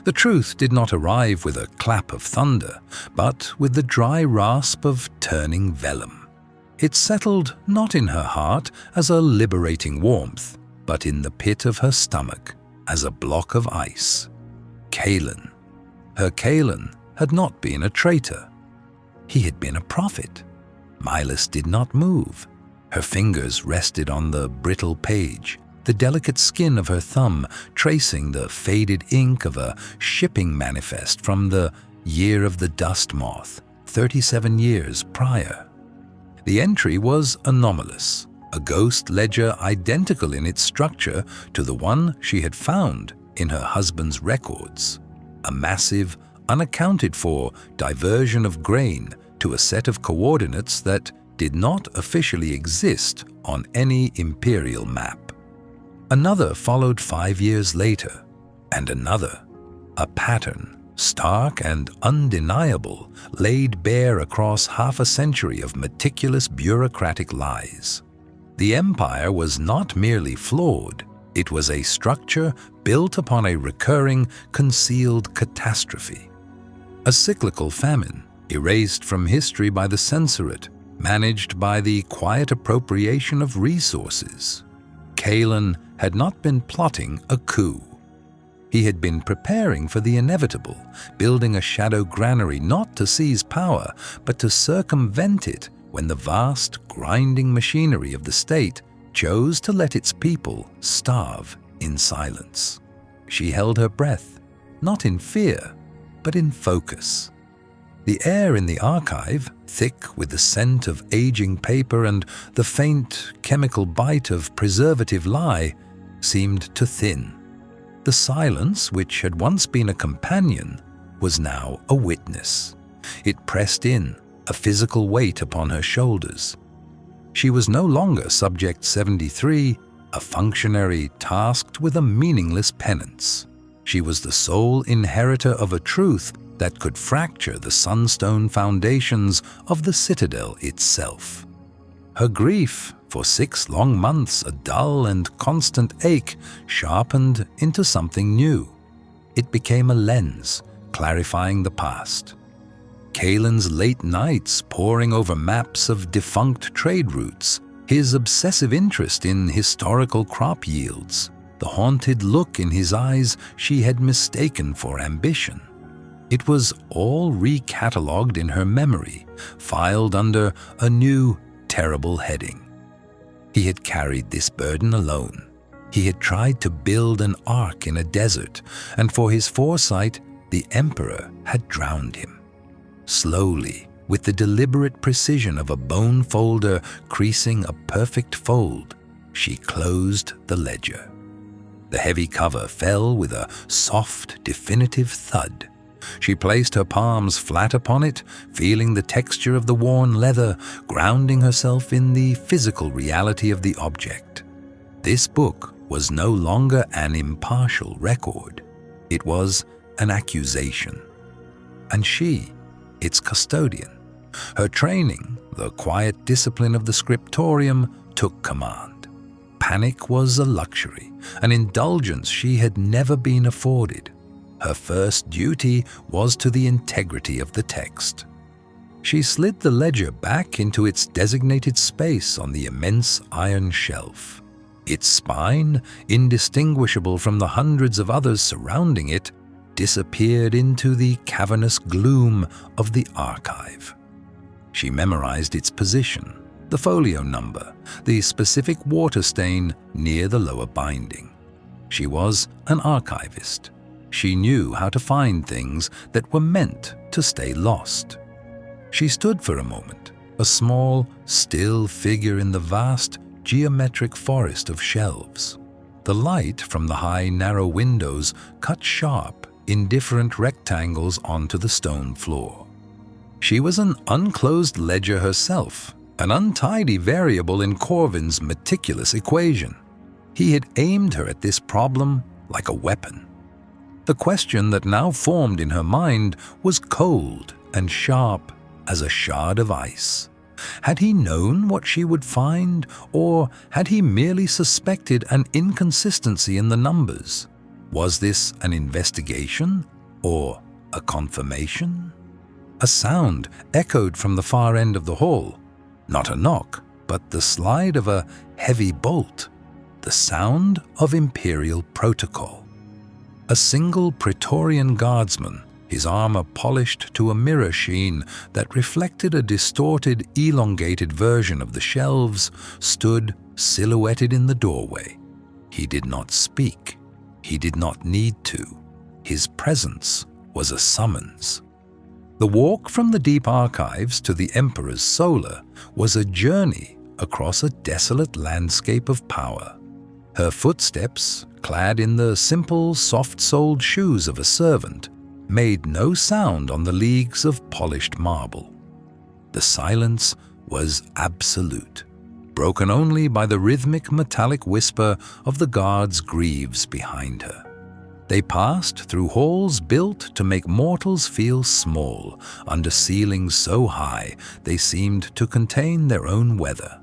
The truth did not arrive with a clap of thunder, but with the dry rasp of turning vellum. It settled not in her heart as a liberating warmth, but in the pit of her stomach as a block of ice. Kalen. Her Kalen had not been a traitor. He had been a prophet. Milis did not move. Her fingers rested on the brittle page, the delicate skin of her thumb tracing the faded ink of a shipping manifest from the year of the dust moth, 37 years prior. The entry was anomalous, a ghost ledger identical in its structure to the one she had found in her husband's records, a massive, unaccounted-for diversion of grain to a set of coordinates that did not officially exist on any imperial map. Another followed 5 years later, and another, a pattern, stark and undeniable, laid bare across half a century of meticulous bureaucratic lies. The empire was not merely flawed, it was a structure built upon a recurring, concealed catastrophe. A cyclical famine, erased from history by the censorate, managed by the quiet appropriation of resources. Kalen had not been plotting a coup. He had been preparing for the inevitable, building a shadow granary not to seize power, but to circumvent it when the vast, grinding machinery of the state chose to let its people starve in silence. She held her breath, not in fear, but in focus. The air in the archive, thick with the scent of aging paper and the faint chemical bite of preservative lye, seemed to thin. The silence, which had once been a companion, was now a witness. It pressed in, a physical weight upon her shoulders. She was no longer Subject 73, a functionary tasked with a meaningless penance. She was the sole inheritor of a truth that could fracture the sunstone foundations of the citadel itself. Her grief, for 6 long months a dull and constant ache, sharpened into something new. It became a lens, clarifying the past. Kalen's late nights poring over maps of defunct trade routes, his obsessive interest in historical crop yields, the haunted look in his eyes she had mistaken for ambition. It was all recatalogued in her memory, filed under a new, terrible heading. He had carried this burden alone. He had tried to build an ark in a desert, and for his foresight, the Emperor had drowned him. Slowly, with the deliberate precision of a bone folder creasing a perfect fold, she closed the ledger. The heavy cover fell with a soft, definitive thud. She placed her palms flat upon it, feeling the texture of the worn leather, grounding herself in the physical reality of the object. This book was no longer an impartial record. It was an accusation. And she, its custodian. Her training, the quiet discipline of the scriptorium, took command. Panic was a luxury, an indulgence she had never been afforded. Her first duty was to the integrity of the text. She slid the ledger back into its designated space on the immense iron shelf. Its spine, indistinguishable from the hundreds of others surrounding it, disappeared into the cavernous gloom of the archive. She memorized its position, the folio number, the specific water stain near the lower binding. She was an archivist. She knew how to find things that were meant to stay lost. She stood for a moment, a small, still figure in the vast, geometric forest of shelves. The light from the high, narrow windows cut sharp, indifferent rectangles onto the stone floor. She was an unclosed ledger herself, an untidy variable in Corvin's meticulous equation. He had aimed her at this problem like a weapon. The question that now formed in her mind was cold and sharp as a shard of ice. Had he known what she would find, or had he merely suspected an inconsistency in the numbers? Was this an investigation or a confirmation? A sound echoed from the far end of the hall. Not a knock, but the slide of a heavy bolt. The sound of Imperial protocol. A single Praetorian guardsman, his armor polished to a mirror sheen that reflected a distorted, elongated version of the shelves, stood silhouetted in the doorway. He did not speak. He did not need to. His presence was a summons. The walk from the deep archives to the Emperor's solar was a journey across a desolate landscape of power. Her footsteps, clad in the simple, soft-soled shoes of a servant, made no sound on the leagues of polished marble. The silence was absolute, broken only by the rhythmic metallic whisper of the guards' greaves behind her. They passed through halls built to make mortals feel small, under ceilings so high they seemed to contain their own weather.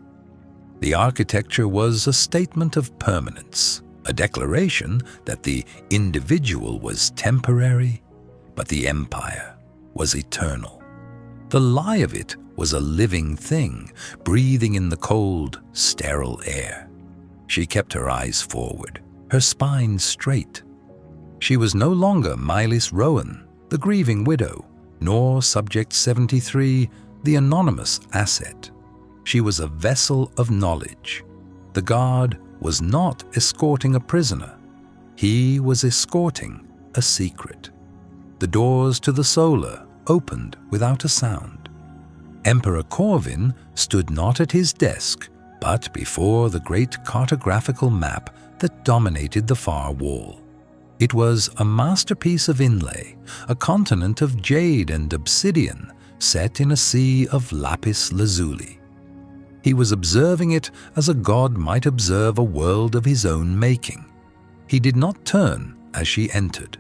The architecture was a statement of permanence, a declaration that the individual was temporary, but the empire was eternal. The lie of it was a living thing, breathing in the cold, sterile air. She kept her eyes forward, her spine straight. She was no longer Mylis Rowan, the grieving widow, nor Subject 73, the anonymous asset. She was a vessel of knowledge. The guard was not escorting a prisoner. He was escorting a secret. The doors to the solar opened without a sound. Emperor Corvin stood not at his desk, but before the great cartographical map that dominated the far wall. It was a masterpiece of inlay, a continent of jade and obsidian set in a sea of lapis lazuli. He was observing it as a god might observe a world of his own making. He did not turn as she entered.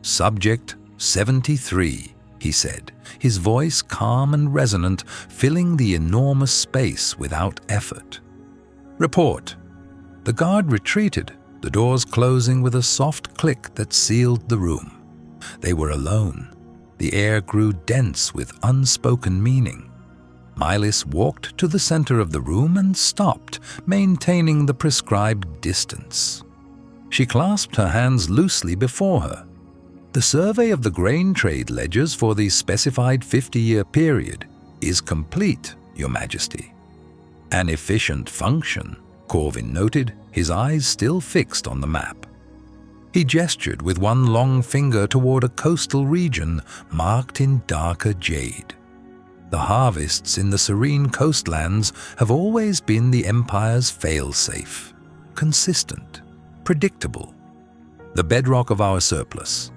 "Subject 73, he said, his voice calm and resonant, filling the enormous space without effort. "Report." The guard retreated, the doors closing with a soft click that sealed the room. They were alone. The air grew dense with unspoken meaning. Mylis walked to the center of the room and stopped, maintaining the prescribed distance. She clasped her hands loosely before her. "The survey of the grain trade ledgers for the specified 50-year period is complete, Your Majesty." "An efficient function," Corvin noted, his eyes still fixed on the map. He gestured with one long finger toward a coastal region marked in darker jade. "The harvests in the serene coastlands have always been the Empire's fail-safe, consistent, predictable. The bedrock of our surplus."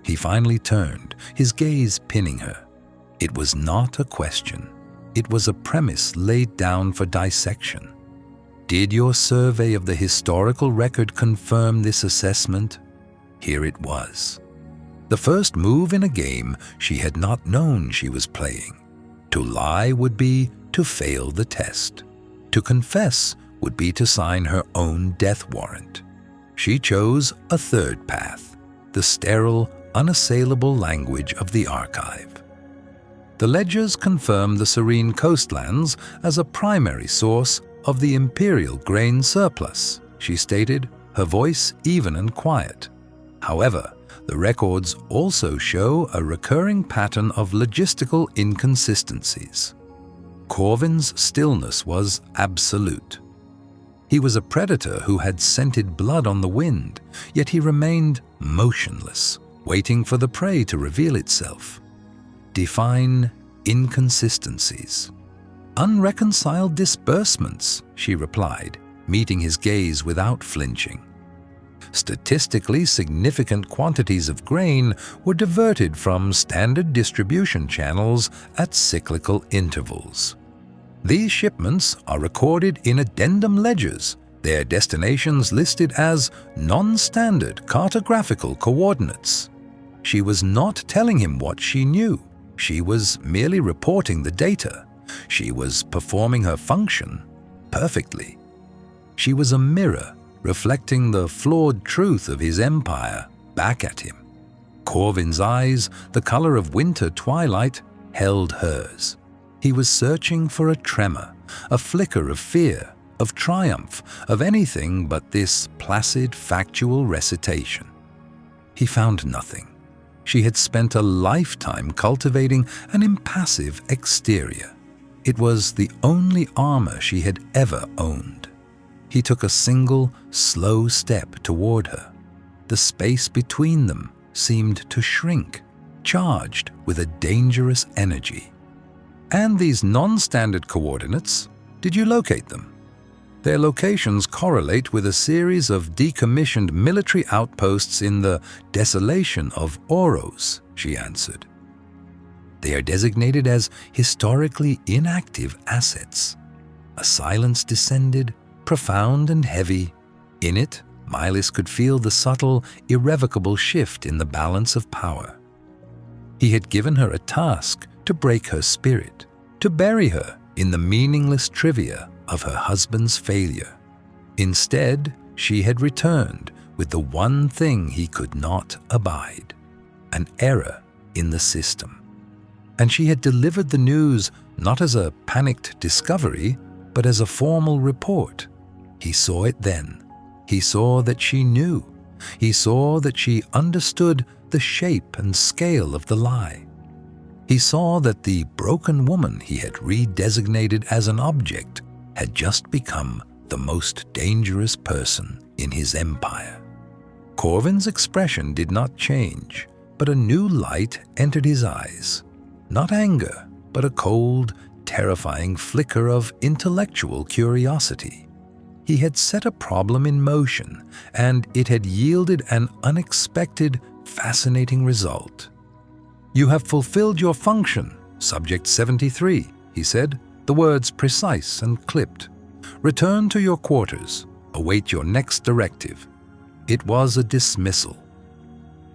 He finally turned, his gaze pinning her. It was not a question. It was a premise laid down for dissection. "Did your survey of the historical record confirm this assessment?" Here it was. The first move in a game she had not known she was playing. To lie would be to fail the test. To confess would be to sign her own death warrant. She chose a third path, the sterile, unassailable language of the archive. "The ledgers confirm the serene coastlands as a primary source of the Imperial grain surplus," she stated, her voice even and quiet. "However, the records also show a recurring pattern of logistical inconsistencies." Corvin's stillness was absolute. He was a predator who had scented blood on the wind, yet he remained motionless, waiting for the prey to reveal itself. "Define inconsistencies." "Unreconciled disbursements," she replied, meeting his gaze without flinching. Statistically significant quantities of grain were diverted from standard distribution channels at cyclical intervals. These shipments are recorded in addendum ledgers, their destinations listed as non-standard cartographical coordinates. She was not telling him what she knew. She was merely reporting the data. She was performing her function perfectly. She was a mirror reflecting the flawed truth of his empire back at him. Corvin's eyes, the color of winter twilight, held hers. He was searching for a tremor, a flicker of fear, of triumph, of anything but this placid, factual recitation. He found nothing. She had spent a lifetime cultivating an impassive exterior. It was the only armor she had ever owned. He took a single, slow step toward her. The space between them seemed to shrink, charged with a dangerous energy. "And these non-standard coordinates, did you locate them?" "Their locations correlate with a series of decommissioned military outposts in the desolation of Oros," she answered. "They are designated as historically inactive assets." A silence descended, profound and heavy. In it, Mylis could feel the subtle, irrevocable shift in the balance of power. He had given her a task to break her spirit, to bury her in the meaningless trivia of her husband's failure. Instead, she had returned with the one thing he could not abide, an error in the system. And she had delivered the news not as a panicked discovery, but as a formal report. He saw it then. He saw that she knew. He saw that she understood the shape and scale of the lie. He saw that the broken woman he had redesignated as an object had just become the most dangerous person in his empire. Corvin's expression did not change, but a new light entered his eyes. Not anger, but a cold, terrifying flicker of intellectual curiosity. He had set a problem in motion, and it had yielded an unexpected, fascinating result. "You have fulfilled your function, Subject 73, he said, the words precise and clipped. "Return to your quarters. Await your next directive." It was a dismissal.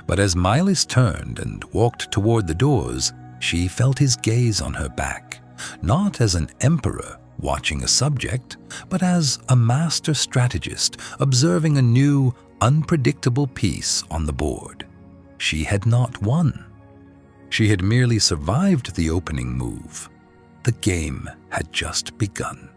But as Mylis turned and walked toward the doors, she felt his gaze on her back, not as an emperor watching a subject, but as a master strategist observing a new, unpredictable piece on the board. She had not won. She had merely survived the opening move. The game had just begun.